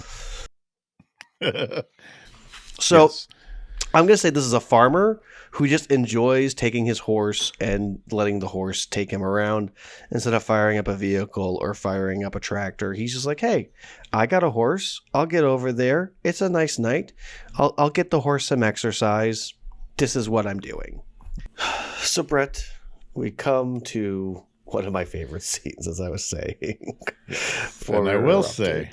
So Yes. I'm going to say this is a farmer who just enjoys taking his horse and letting the horse take him around instead of firing up a vehicle or firing up a tractor. He's just like, hey, I got a horse. I'll get over there. It's a nice night. I'll get the horse some exercise. This is what I'm doing. So, Brett, we come to one of my favorite scenes, as I was saying. And I will say,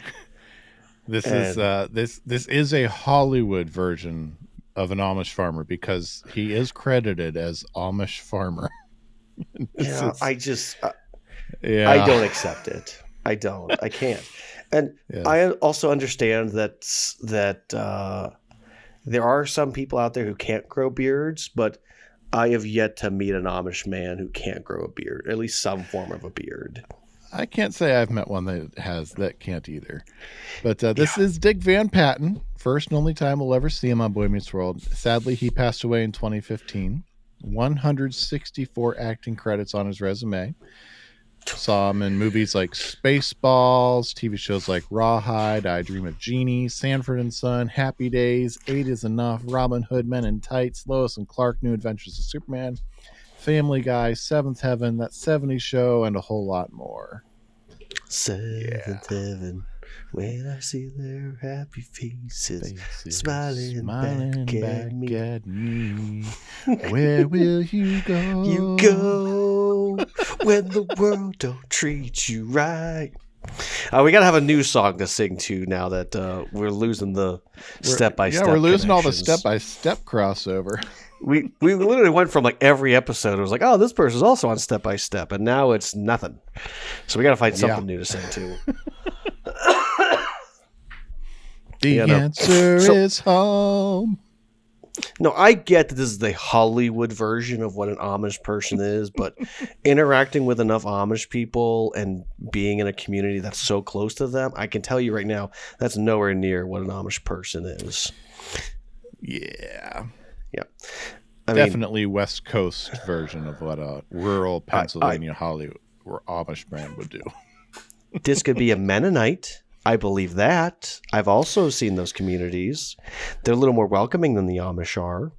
this is a Hollywood version of an Amish farmer, because he is credited as Amish farmer. I don't accept it. I don't. I can't. And Yes. I also understand that there are some people out there who can't grow beards, but I have yet to meet an Amish man who can't grow a beard, at least some form of a beard. I can't say I've met one that can't either. But this is Dick Van Patten. First and only time we'll ever see him on Boy Meets World. Sadly, he passed away in 2015. 164 acting credits on his resume. Saw him in movies like Spaceballs, TV shows like Rawhide, I Dream of Jeannie, Sanford and Son, Happy Days, 8 is Enough, Robin Hood, Men in Tights, Lois and Clark, New Adventures of Superman, Family Guy, Seventh Heaven, That 70s Show, and a whole lot more. Seventh Heaven, when I see their happy faces smiling back at me. Where will you go? You go when the world don't treat you right. We got to have a new song to sing to now that we're losing the step-by-step. Yeah, we're losing all the connections. step-by-step crossover. We literally went from like every episode. It was like, oh, this person's also on Step by Step, and now it's nothing. So we got to find something new to sing to. The answer is home. No, I get that this is the Hollywood version of what an Amish person is, but interacting with enough Amish people and being in a community that's so close to them, I can tell you right now, that's nowhere near what an Amish person is. Yeah. Yeah. Definitely West Coast version of what a rural Pennsylvania Hollywood or Amish man would do. This could be a Mennonite. I believe that. I've also seen those communities. They're a little more welcoming than the Amish are.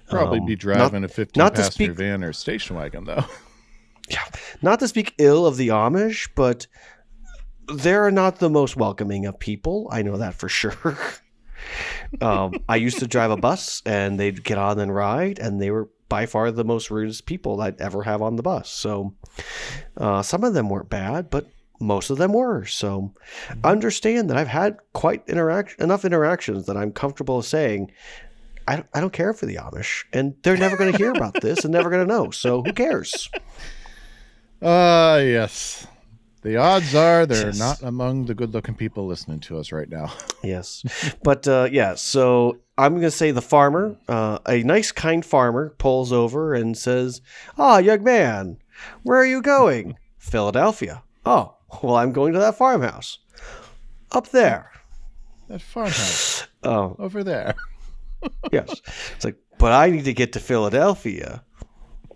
Probably be driving a 15-passenger van or station wagon, though. Yeah. Not to speak ill of the Amish, but they're not the most welcoming of people. I know that for sure. I used to drive a bus, and they'd get on and ride, and they were by far the most rudest people I'd ever have on the bus. So some of them weren't bad, but most of them were. So understand that I've had quite enough interactions that I'm comfortable saying I don't care for the Amish, and they're never going to hear about this and never going to know. So who cares? Yes. The odds are they're Yes. not among the good-looking people listening to us right now. Yes. But yeah, so I'm going to say the farmer, a nice, kind farmer, pulls over and says, "Ah, young man, where are you going?" "Philadelphia." "Oh, well, I'm going to that farmhouse. Up there." That farmhouse Oh, over there. yes. It's like, "But I need to get to Philadelphia."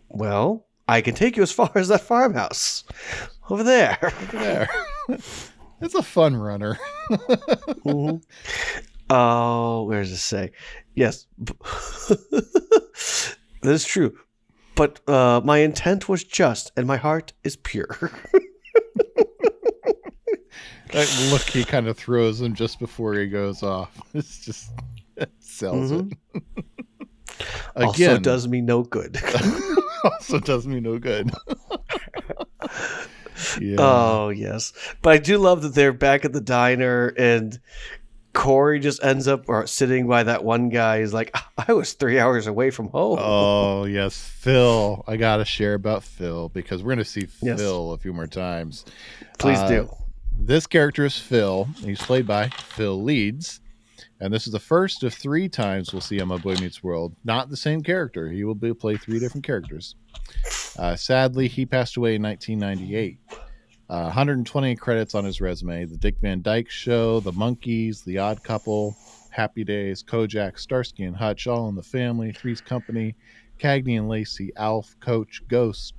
"Well, I can take you as far as that farmhouse. Over there." Over there. It's a fun runner. Mhm. Oh, where does it say? Yes. That is true. But my intent was just, and my heart is pure. That look he kind of throws him just before he goes off. It's just it sells it. Also Again, does me no good. also does me no good. Yeah. Oh, yes. But I do love that they're back at the diner and Corey just ends up sitting by that one guy. He's like, "I was 3 hours away from home." Oh, yes. Phil. I got to share about Phil because we're going to see Yes. Phil a few more times. Please do. This character is Phil. He's played by Phil Leeds. And this is the first of 3 times we'll see him on Boy Meets World. Not the same character. He will play 3 different characters. Sadly, he passed away in 1998. 120 credits on his resume. The Dick Van Dyke Show, The Monkees, The Odd Couple, Happy Days, Kojak, Starsky and Hutch, All in the Family, Three's Company, Cagney and Lacey, Alf, Coach, Ghost,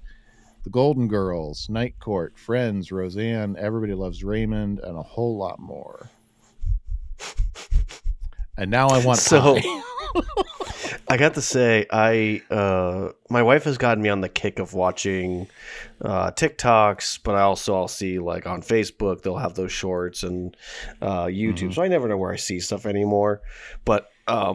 The Golden Girls, Night Court, Friends, Roseanne, Everybody Loves Raymond, and a whole lot more. And now I want pie. I got to say, my wife has gotten me on the kick of watching TikToks, but I'll see like on Facebook they'll have those shorts and YouTube. So I never know where I see stuff anymore. But a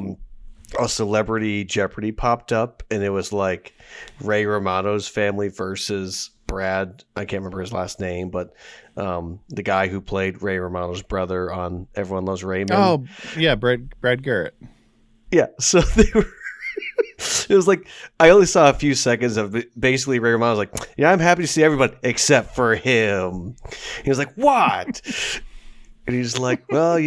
Celebrity Jeopardy popped up, and it was like Ray Romano's family versus Brad. I can't remember his last name, but the guy who played Ray Romano's brother on Everyone Loves Raymond. Oh, yeah, Brad Garrett. Yeah, so they were. It was like I only saw a few seconds of it. Basically Ray Romano was like, "Yeah, I'm happy to see everyone except for him." He was like, "What?" And he's like, "Well,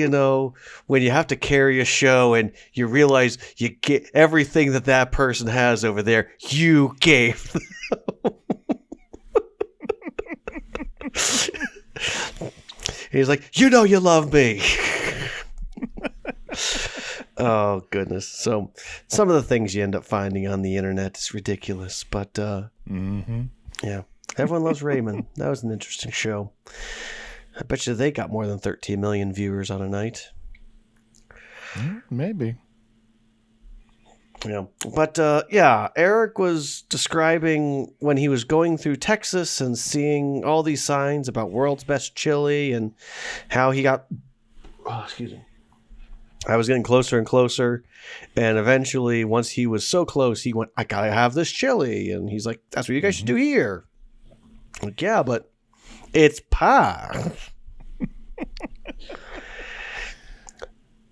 when you have to carry a show and you realize you get everything that person has over there, you gave them." He's like, "You love me." Oh, goodness. So some of the things you end up finding on the internet is ridiculous. But, yeah. Everyone Loves Raymond. That was an interesting show. I bet you they got more than 13 million viewers on a night. Maybe. Yeah. But, yeah, Eric was describing when he was going through Texas and seeing all these signs about world's best chili and how he got... Oh, excuse me. I was getting closer and closer, and eventually, once he was so close, he went, "I gotta have this chili," and he's like, "That's what you guys should do here." I'm like, "Yeah, but it's pie."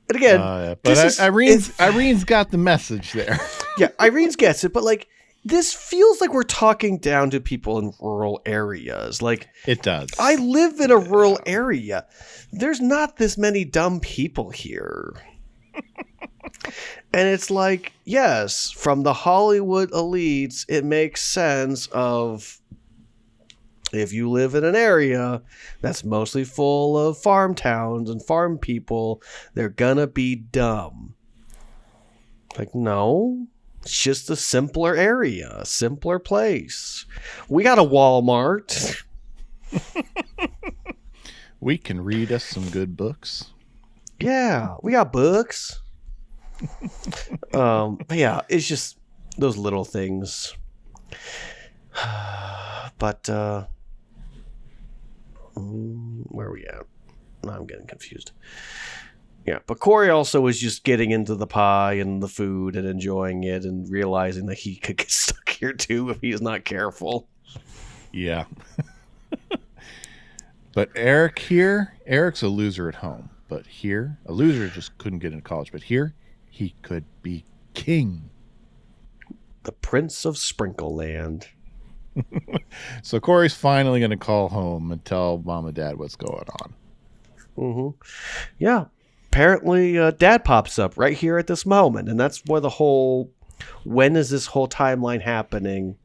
And again, but Irene's got the message there. Yeah, Irene's gets it, but like this feels like we're talking down to people in rural areas. Like it does. I live in a rural area. There's not this many dumb people here. And it's like, yes, from the Hollywood elites, it makes sense of if you live in an area that's mostly full of farm towns and farm people, they're gonna be dumb. Like, no, it's just a simpler area, a simpler place. We got a Walmart. We can read us some good books. Yeah, we got books. But yeah, it's just those little things. But where are we at? No, I'm getting confused. Yeah, but Corey also was just getting into the pie and the food and enjoying it and realizing that he could get stuck here too if he's not careful. Yeah. But Eric's a loser at home. But here, a loser just couldn't get into college. But here, he could be king. The Prince of Sprinkle Land. So Corey's finally going to call home and tell mom and dad what's going on. Mm-hmm. Yeah. Apparently, Dad pops up right here at this moment, and that's where the whole when is this whole timeline happening?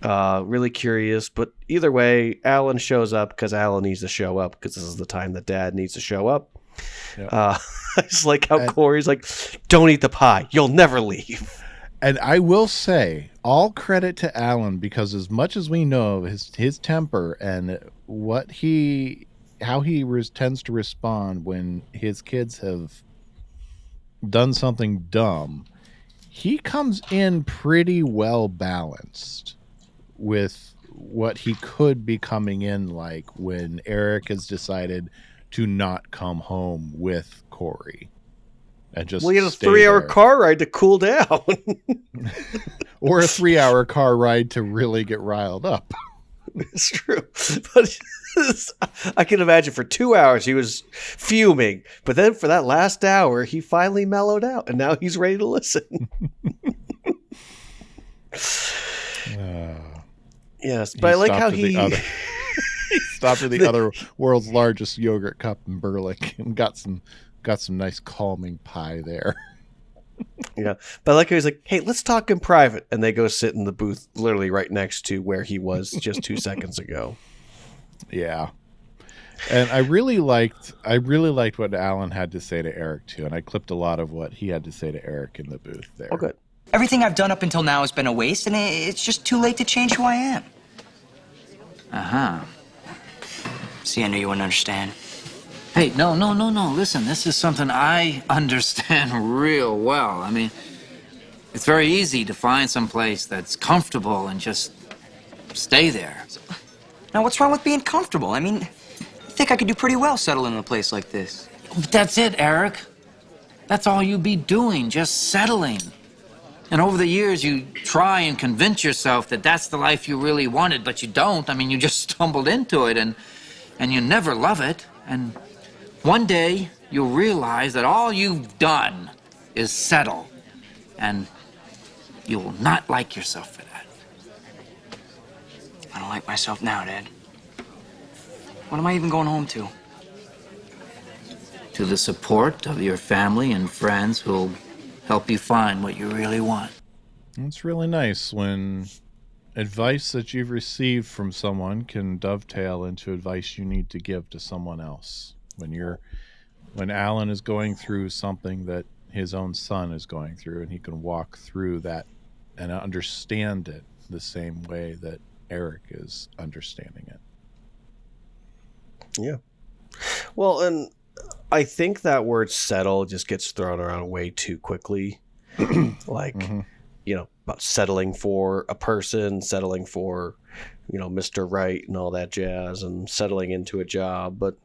Really curious, but either way, Alan shows up because Alan needs to show up because this is the time that Dad needs to show up. Yep. I just like how Corey's like, "Don't eat the pie. You'll never leave." And I will say, all credit to Alan, because as much as we know of his temper and how he tends to respond when his kids have done something dumb, he comes in pretty well balanced with what he could be coming in like when Eric has decided to not come home with Corey. And just he had a 3-hour car ride to cool down. Or a 3-hour car ride to really get riled up. It's true. But I can imagine for 2 hours he was fuming. But then for that last hour, he finally mellowed out. And now he's ready to listen. Yes. But I like how he stopped at the other world's largest yogurt cup in Berwick and got some nice calming pie there. Yeah, but I like how he's like, "Hey, let's talk in private," and they go sit in the booth, literally right next to where he was just 2 seconds ago. Yeah, and I really liked what Alan had to say to Eric too, and I clipped a lot of what he had to say to Eric in the booth there. Oh, good. Everything I've done up until now has been a waste, and it's just too late to change who I am. Uh-huh. See, I knew you wouldn't understand. Hey, no. Listen, this is something I understand real well. I mean, it's very easy to find some place that's comfortable and just stay there. Now, what's wrong with being comfortable? I mean, I think I could do pretty well settling in a place like this. That's it, Eric. That's all you be doing, just settling. And over the years, you try and convince yourself that that's the life you really wanted, but you don't. I mean, you just stumbled into it, and you never love it. And one day, you'll realize that all you've done is settle, and you will not like yourself for that. I don't like myself now, Dad. What am I even going home to? To the support of your family and friends who'll help you find what you really want. It's really nice when advice that you've received from someone can dovetail into advice you need to give to someone else. When Alan is going through something that his own son is going through, and he can walk through that and understand it the same way that Eric is understanding it. Yeah. Well, and I think that word settle just gets thrown around way too quickly. Like, about settling for a person, settling for, Mr. Right and all that jazz, and settling into a job. But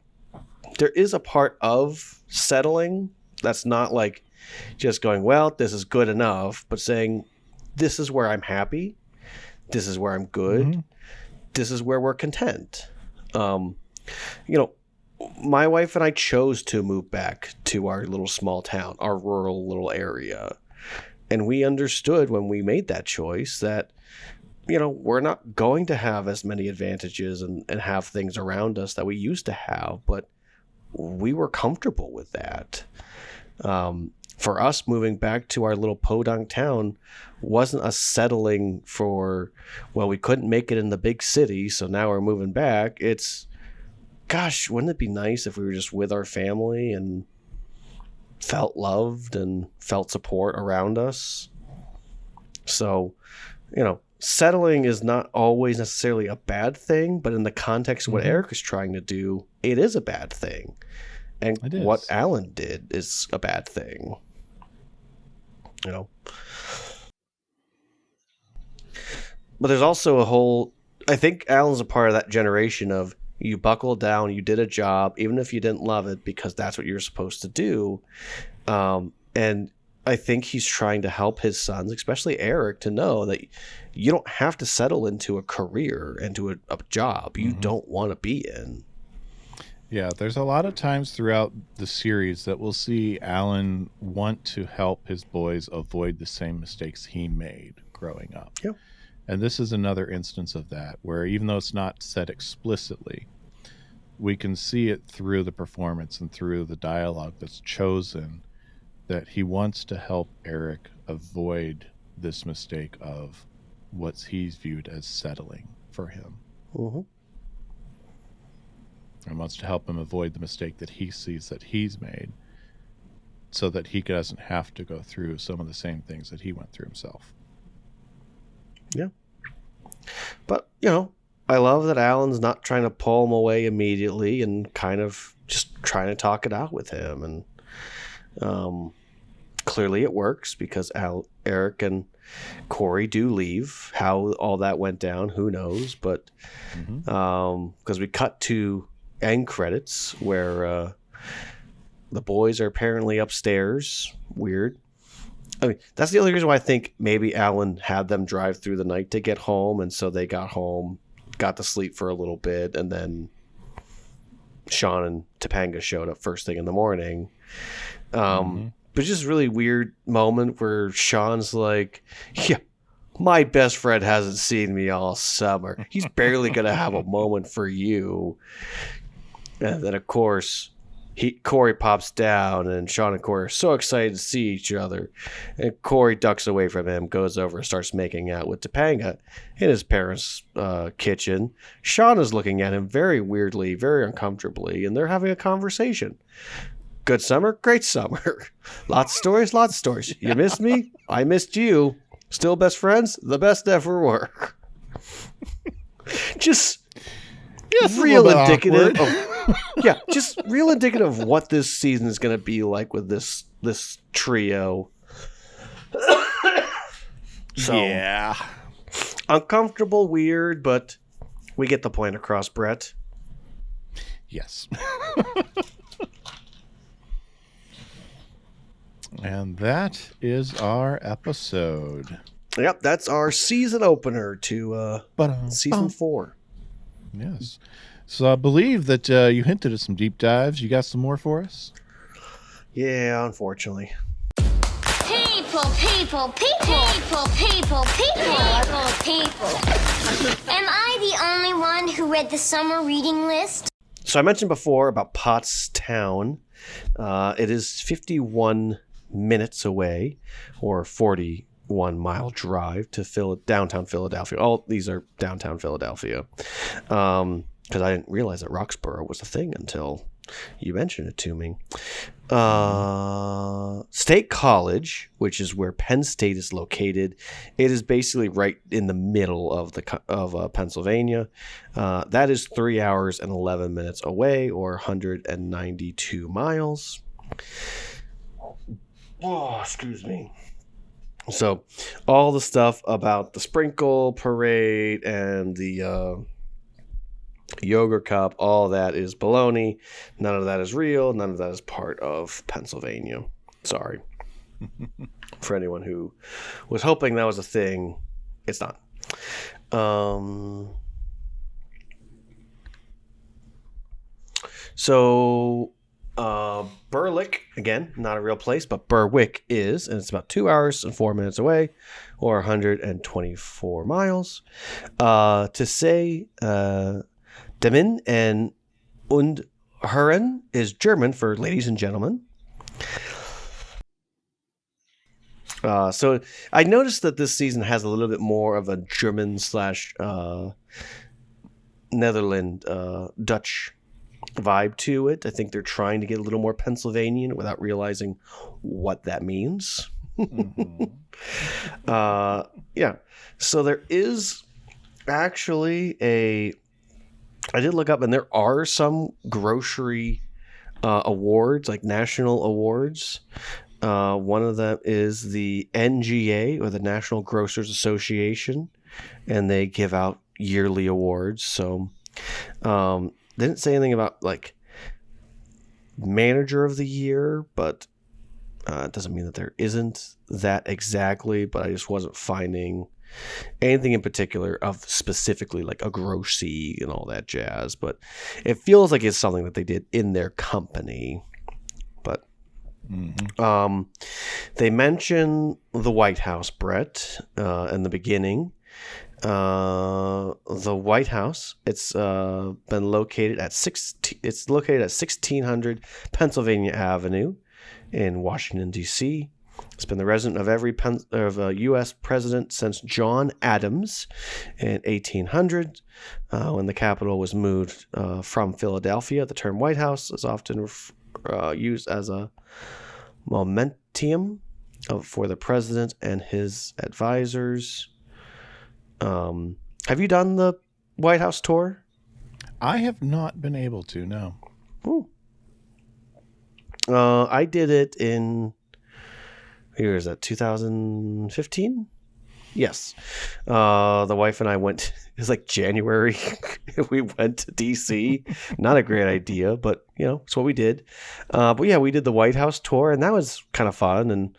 there is a part of settling that's not like just going, well, this is good enough, but saying, this is where I'm happy. This is where I'm good. Mm-hmm. This is where we're content. My wife and I chose to move back to our little small town, our rural little area. And we understood when we made that choice that, we're not going to have as many advantages and have things around us that we used to have, but we were comfortable with that. For us, moving back to our little podunk town wasn't a settling for, well, we couldn't make it in the big city, so now we're moving back. It's, gosh, wouldn't it be nice if we were just with our family and felt loved and felt support around us? So, settling is not always necessarily a bad thing, but in the context of what Eric is trying to do, it is a bad thing. And what Alan did is a bad thing. But there's also I think Alan's a part of that generation of, you buckled down, you did a job, even if you didn't love it, because that's what you're supposed to do. And I think he's trying to help his sons, especially Eric, to know that you don't have to settle into a career, into a job you don't want to be in. Yeah, there's a lot of times throughout the series that we'll see Alan want to help his boys avoid the same mistakes he made growing up. Yeah. And this is another instance of that, where even though it's not said explicitly, we can see it through the performance and through the dialogue that's chosen, that he wants to help Eric avoid this mistake of what he's viewed as settling for him. Mm-hmm. And wants to help him avoid the mistake that he sees that he's made, so that he doesn't have to go through some of the same things that he went through himself. Yeah. But, I love that Alan's not trying to pull him away immediately and kind of just trying to talk it out with him. And clearly it works because Eric and Corey do leave. How all that went down, who knows? But because we cut to end credits where the boys are apparently upstairs. Weird. I mean, that's the only reason why I think maybe Alan had them drive through the night to get home, and so they got home, got to sleep for a little bit, and then Sean and Topanga showed up first thing in the morning. But just a really weird moment where Sean's like, yeah, my best friend hasn't seen me all summer. He's barely going to have a moment for you. And then, of course, Corey pops down, and Sean and Corey are so excited to see each other. And Corey ducks away from him, goes over and starts making out with Topanga in his parents' kitchen. Sean is looking at him very weirdly, very uncomfortably, and they're having a conversation. Good summer, great summer. Lots of stories, lots of stories. You missed me, I missed you. Still best friends, the best ever were. Just real indicative just real indicative of what this season is going to be like with this trio. So yeah, uncomfortable, weird, but we get the point across, Brett. Yes. And that is our episode. Yep, that's our season opener to season 4. Yes. So I believe that you hinted at some deep dives. You got some more for us? Yeah, unfortunately. People. Am I the only one who read the summer reading list? So I mentioned before about Pottstown. It is 51 minutes away, or 41-mile drive to downtown Philadelphia. All these are downtown Philadelphia. Because I didn't realize that Roxborough was a thing until you mentioned it to me. State College, which is where Penn State is located, it is basically right in the middle of Pennsylvania. That is 3 hours and 11 minutes away, or 192 miles. Oh, excuse me. So, all the stuff about the sprinkle parade and the yogurt cup, all that is baloney. None of that is real. None of that is part of Pennsylvania. Sorry. For anyone who was hoping that was a thing, it's not. So Berwick, again, not a real place, but Berwick is, and it's about 2 hours and 4 minutes away, or 124 miles. To say Demmin und Herren is German for ladies and gentlemen. So I noticed that this season has a little bit more of a German / Netherlands Dutch vibe to it. I think they're trying to get a little more Pennsylvanian without realizing what that means. Yeah. So there is actually I did look up, and there are some grocery awards, like national awards. One of them is the NGA, or the National Grocers Association, and they give out yearly awards. So they didn't say anything about like manager of the year, but it doesn't mean that there isn't that exactly. But I just wasn't finding anything in particular of specifically like a grocery and all that jazz. But it feels like it's something that they did in their company. But they mention the White House, Brett, in the beginning. The White House. It's been located at It's located at 1600 Pennsylvania Avenue in Washington D.C. It's been the resident of every U.S. president since John Adams in 1800, when the capital was moved from Philadelphia. The term White House is often used as a mementium for the president and his advisors. Have you done the White House tour? I have not been able to, no. Ooh. I did it in, here is that, 2015? Yes. The wife and I went, it was like January. We went to DC. Not a great idea, but it's what we did. But yeah, we did the White House tour, and that was kind of fun. And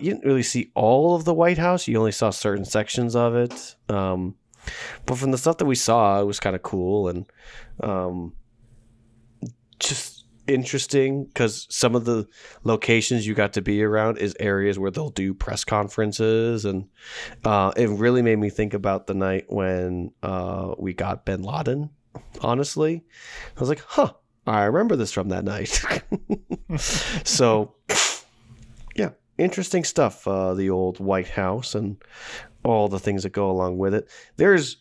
you didn't really see all of the White House. You only saw certain sections of it. But from the stuff that we saw, it was kind of cool and just interesting, because some of the locations you got to be around is areas where they'll do press conferences, and it really made me think about the night when we got bin Laden. Honestly, I was like, I remember this from that night. So yeah, interesting stuff. The old White House and all the things that go along with it. There's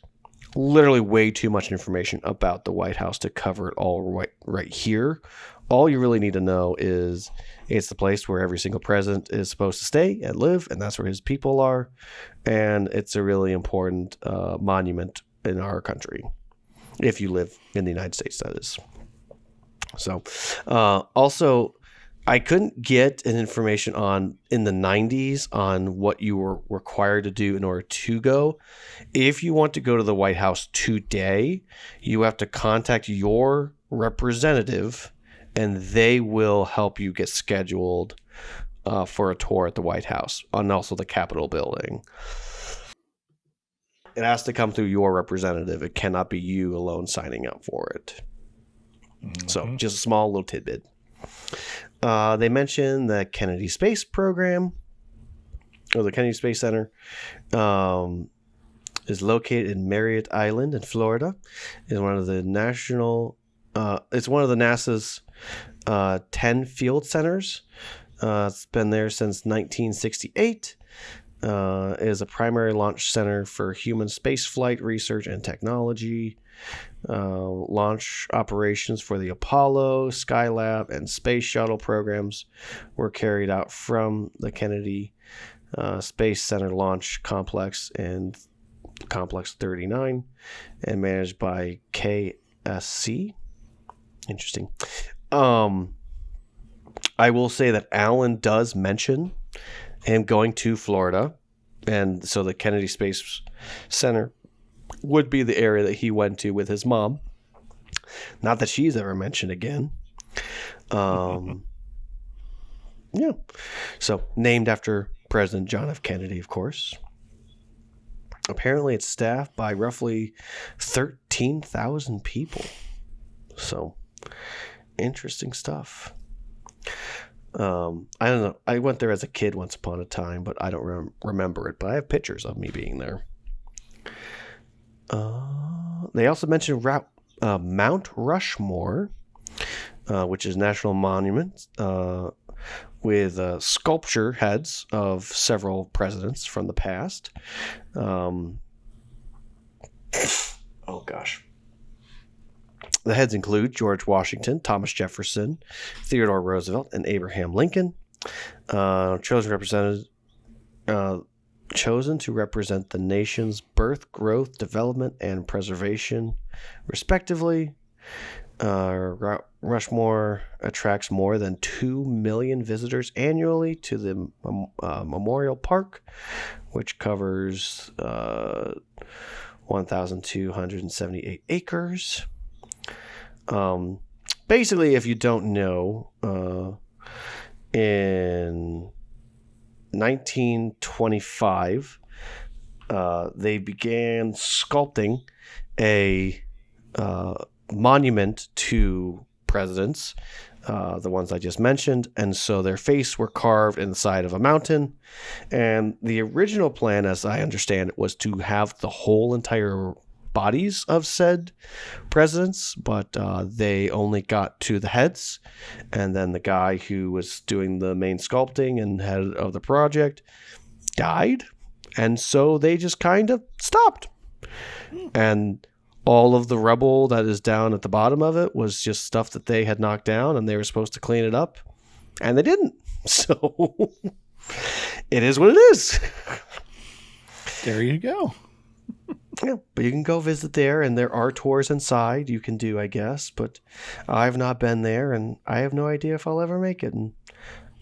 literally way too much information about the White House to cover it all right here. All you really need to know is it's the place where every single president is supposed to stay and live, and that's where his people are. And it's a really important monument in our country, if you live in the United States, that is. So, also, I couldn't get an information in the 90s on what you were required to do in order to go. If you want to go to the White House today, you have to contact your representative, and they will help you get scheduled for a tour at the White House and also the Capitol building. It has to come through your representative. It cannot be you alone signing up for it. Mm-hmm. So just a small little tidbit. They mentioned the Kennedy Space Program, or the Kennedy Space Center, is located in Marriott Island in Florida. It's one of the NASA's 10 field centers. It's been there since 1968. It is a primary launch center for human spaceflight research and technology. Launch operations for the Apollo, Skylab, and Space Shuttle programs were carried out from the Kennedy Space Center Launch Complex and Complex 39 and managed by KSC. Interesting. I will say that Alan does mention him going to Florida, and so the Kennedy Space Center would be the area that he went to with his mom. Not that she's ever mentioned again. Yeah. So named after President John F. Kennedy, of course. Apparently it's staffed by roughly 13,000 people. So interesting stuff. I don't know. I went there as a kid once upon a time, but I don't remember it. But I have pictures of me being there. They also mentioned Mount Rushmore, which is a national monument with sculpture heads of several presidents from the past. Oh, gosh. The heads include George Washington, Thomas Jefferson, Theodore Roosevelt, and Abraham Lincoln. Chosen to represent the nation's birth, growth, development, and preservation, respectively. Rushmore attracts more than 2 million visitors annually to the Memorial Park, which covers 1,278 acres. Basically, if you don't know, in 1925, they began sculpting a monument to presidents the ones I just mentioned, and so their face were carved in the side of a mountain. And the original plan, as I understand it, was to have the whole entire bodies of said presidents, but they only got to the heads, and then the guy who was doing the main sculpting and head of the project died, and so they just kind of stopped. And all of the rubble that is down at the bottom of it was just stuff that they had knocked down, and they were supposed to clean it up, and they didn't. So it is what it is. There you go. Yeah, but you can go visit there, and there are tours inside you can do, I guess. But I've not been there, and I have no idea if I'll ever make it, and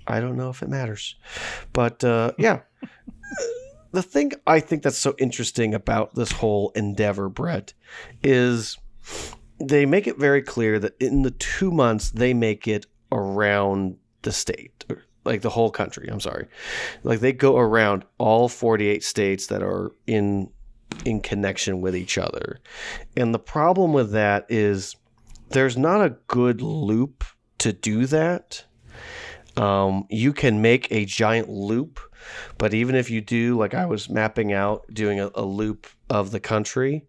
I don't know if it matters. But yeah, the thing I think that's so interesting about this whole endeavor, Brett, is they make it very clear that in the 2 months they make it around the state, like the whole country. I'm sorry, like they go around all 48 states that are in connection with each other. And the problem with that is there's not a good loop to do that. You can make a giant loop, but even if you do, like I was mapping out doing a loop of the country,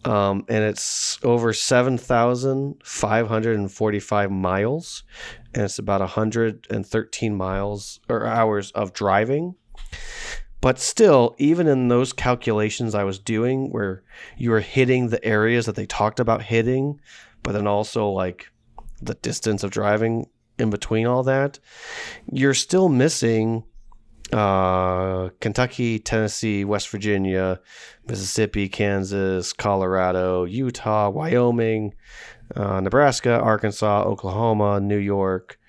and it's over 7,545 miles, and it's about 113 miles or hours of driving. But still, even in those calculations I was doing where you were hitting the areas that they talked about hitting, but then also like the distance of driving in between all that, you're still missing Kentucky, Tennessee, West Virginia, Mississippi, Kansas, Colorado, Utah, Wyoming, Nebraska, Arkansas, Oklahoma, New York,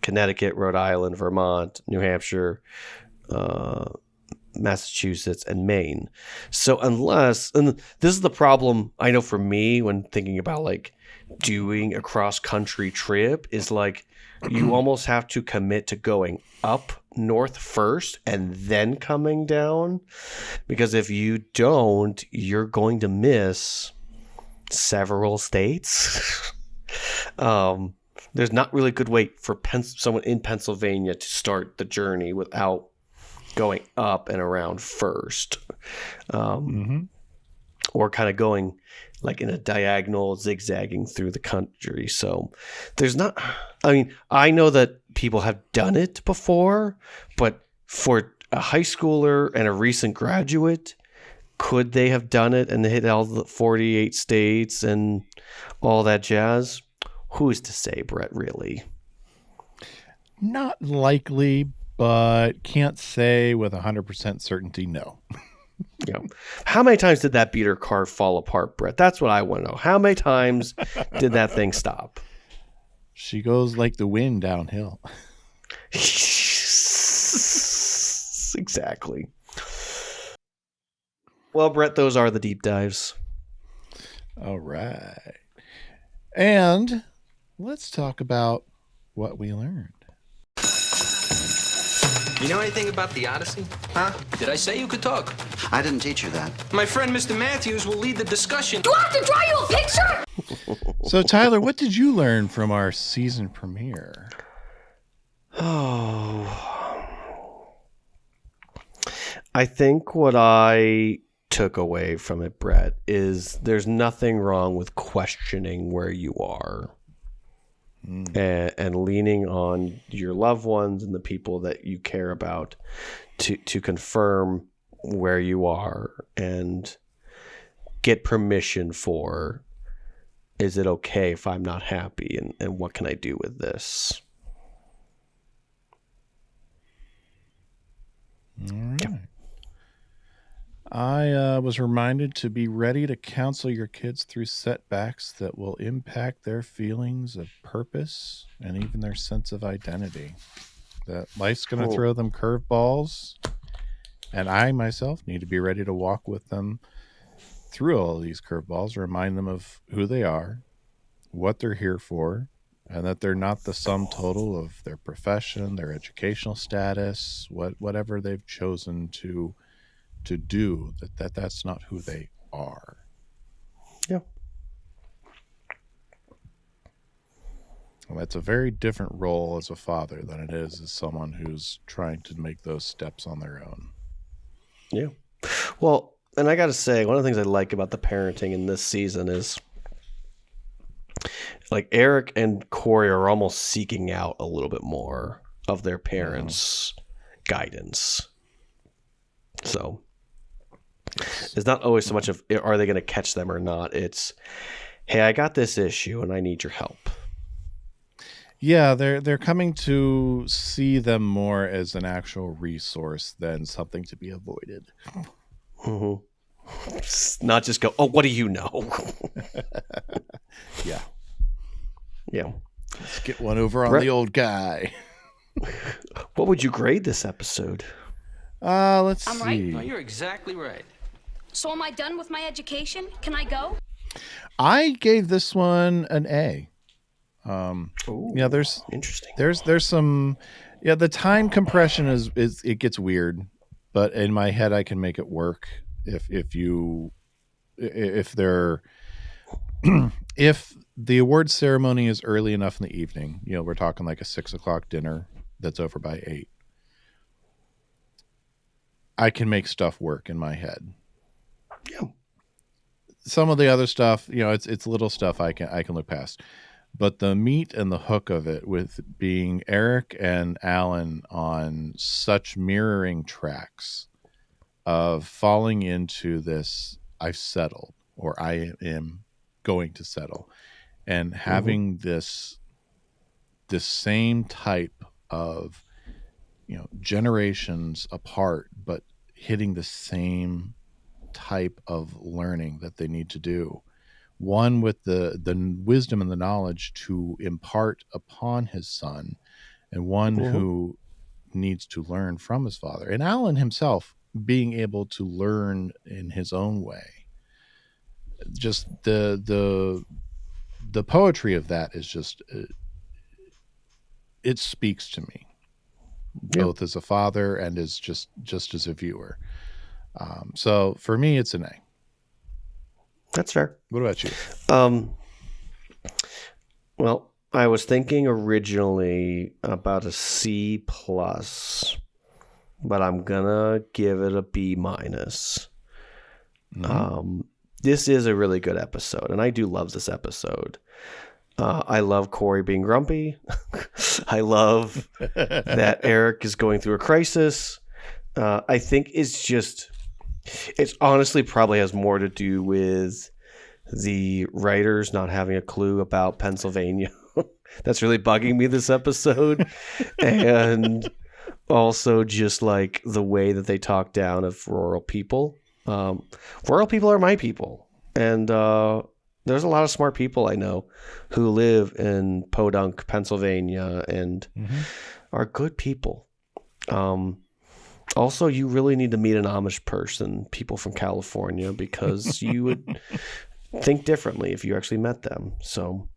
Connecticut, Rhode Island, Vermont, New Hampshire, Massachusetts, and Maine. So unless, and this is the problem I know for me when thinking about like doing a cross-country trip, is like you almost have to commit to going up north first and then coming down, because if you don't, you're going to miss several states. There's not really a good way for someone in Pennsylvania to start the journey without going up and around first, or kind of going like in a diagonal, zigzagging through the country. So there's not, I mean, I know that people have done it before, but for a high schooler and a recent graduate, could they have done it and hit all the 48 states and all that jazz? Who's to say, Brett, really? Not likely, but can't say with 100% certainty no. Yeah. How many times did that beater car fall apart, Brett? That's what I want to know. How many times did that thing stop? She goes like the wind downhill. Exactly. Well, Brett, those are the deep dives. All right. And let's talk about what we learned. You know anything about the Odyssey? Huh? Did I say you could talk? I didn't teach you that. My friend Mr. Matthews will lead the discussion. Do I have to draw you a picture? So, Tyler, what did you learn from our season premiere? Oh. I think what I took away from it, Brett, is there's nothing wrong with questioning where you are. And leaning on your loved ones and the people that you care about to confirm where you are and get permission for, is it okay if I'm not happy, and what can I do with this? All right. Yeah. I was reminded to be ready to counsel your kids through setbacks that will impact their feelings of purpose and even their sense of identity. That life's going to throw them curveballs, and I myself need to be ready to walk with them through all of these curveballs, remind them of who they are, what they're here for, and that they're not the sum total of their profession, their educational status, whatever they've chosen to do, that's not who they are. Yeah. Well, that's a very different role as a father than it is as someone who's trying to make those steps on their own. Yeah. Well, and I got to say, one of the things I like about the parenting in this season is like Eric and Corey are almost seeking out a little bit more of their parents' guidance. So it's not always so much of are they going to catch them or not. It's, hey, I got this issue and I need your help. Yeah, they're coming to see them more as an actual resource than something to be avoided. Mm-hmm. Not just go, oh, what do you know? Yeah. Yeah. Let's get one over on the old guy. What would you grade this episode? Let's I'm see. right? No, you're exactly right. So am I done with my education? Can I go? I gave this one an A. Ooh, Yeah, there's interesting. There's some, yeah, the time compression is it gets weird, but in my head I can make it work if they're if the award ceremony is early enough in the evening. You know, we're talking like a 6 o'clock dinner that's over by 8. I can make stuff work in my head. Yeah. Some of the other stuff, you know, it's little stuff I can look past. But the meat and the hook of it, with being Eric and Alan on such mirroring tracks of falling into this, I've settled, or I am going to settle, and having this same type of, you know, generations apart, but hitting the same type of learning that they need to do. One with the wisdom and the knowledge to impart upon his son, and one who needs to learn from his father. And Alan himself being able to learn in his own way. Just the poetry of that is just, it speaks to me, both as a father and as just as a viewer. So for me, it's an A. That's fair. What about you? Well, I was thinking originally about a C+, but I'm gonna give it a B-. This is a really good episode, and I do love this episode. I love Corey being grumpy. I love that Eric is going through a crisis. I think it's honestly probably has more to do with the writers not having a clue about Pennsylvania. That's really bugging me this episode. And also just like the way that they talk down of rural people. Rural people are my people. And there's a lot of smart people I know who live in Podunk, Pennsylvania, and are good people. Also, you really need to meet an Amish person, people from California, because you would think differently if you actually met them. So,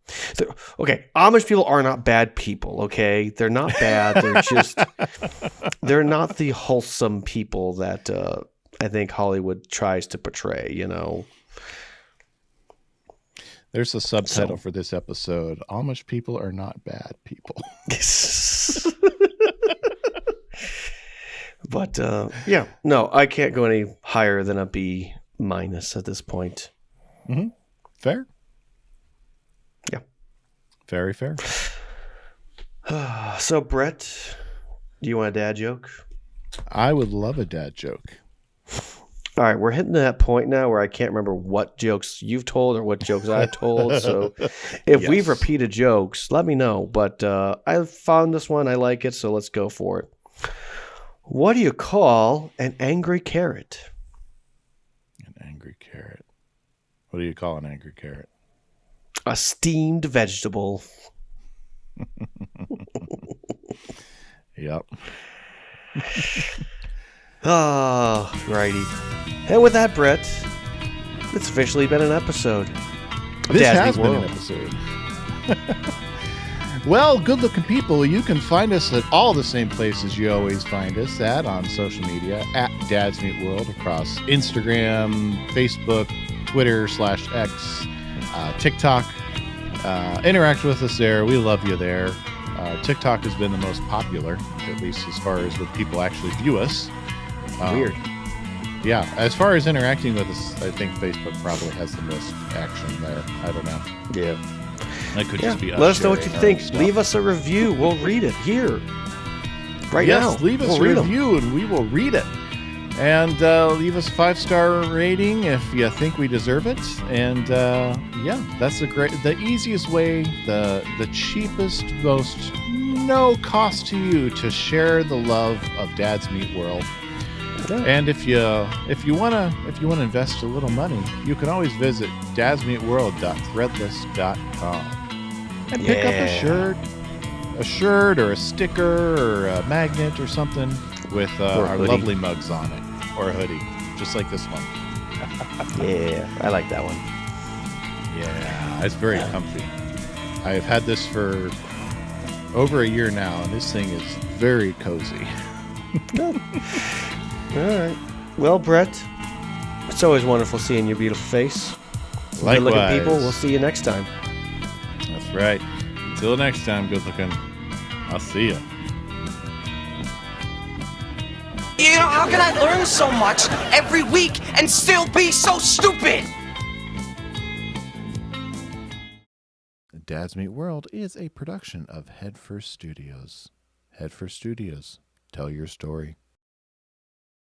okay, Amish people are not bad people, okay? They're not bad. They're just, they're not the wholesome people that I think Hollywood tries to portray, you know? There's a subtitle for this episode. Amish people are not bad people. But yeah, no, I can't go any higher than a B- at this point. Fair. Yeah. Very fair. So, Brett, do you want a dad joke? I would love a dad joke. All right, we're hitting that point now where I can't remember what jokes you've told or what jokes I've told. So if we've repeated jokes, let me know. But I found this one. I like it, so let's go for it. What do you call an angry carrot? An angry carrot. What do you call an angry carrot? A steamed vegetable. Yep. Oh, righty. And with that, Brett, it's officially been an episode of This Dads has Meet been an World. episode. Well, good-looking people, you can find us at all the same places you always find us at on social media, at Dads Meet World, across Instagram, Facebook, Twitter /X, TikTok, Interact with us there. We love you there. TikTok has been the most popular, at least as far as what people actually view us. Weird. Yeah, as far as interacting with us, I think Facebook probably has the most action there. I don't know. Yeah. That could just be us. Let us know what you sharing our think. stuff. Leave us a review. We'll read it here. Right now. Yes, leave us We'll a read 'em. review and we will read it. And leave us a 5-star rating if you think we deserve it. And yeah, that's the easiest way, the cheapest, most no cost to you to share the love of Dad's Meat World. Yeah. And if you wanna invest a little money, you can always visit dadsmeetworld.threadless.com and pick up a shirt or a sticker or a magnet or something with our hoodie. lovely mugs on it, or a hoodie, just like this one. Yeah, I like that one. Yeah, it's very comfy. I have had this for over a year now, and this thing is very cozy. Good. All right. Well, Brett, it's always wonderful seeing your beautiful face. Likewise. Good looking people. We'll see you next time. That's right. Until next time, good looking. I'll see ya. You know, how can I learn so much every week and still be so stupid? Dad's Meat World is a production of Headfirst Studios. Headfirst Studios. Tell your story.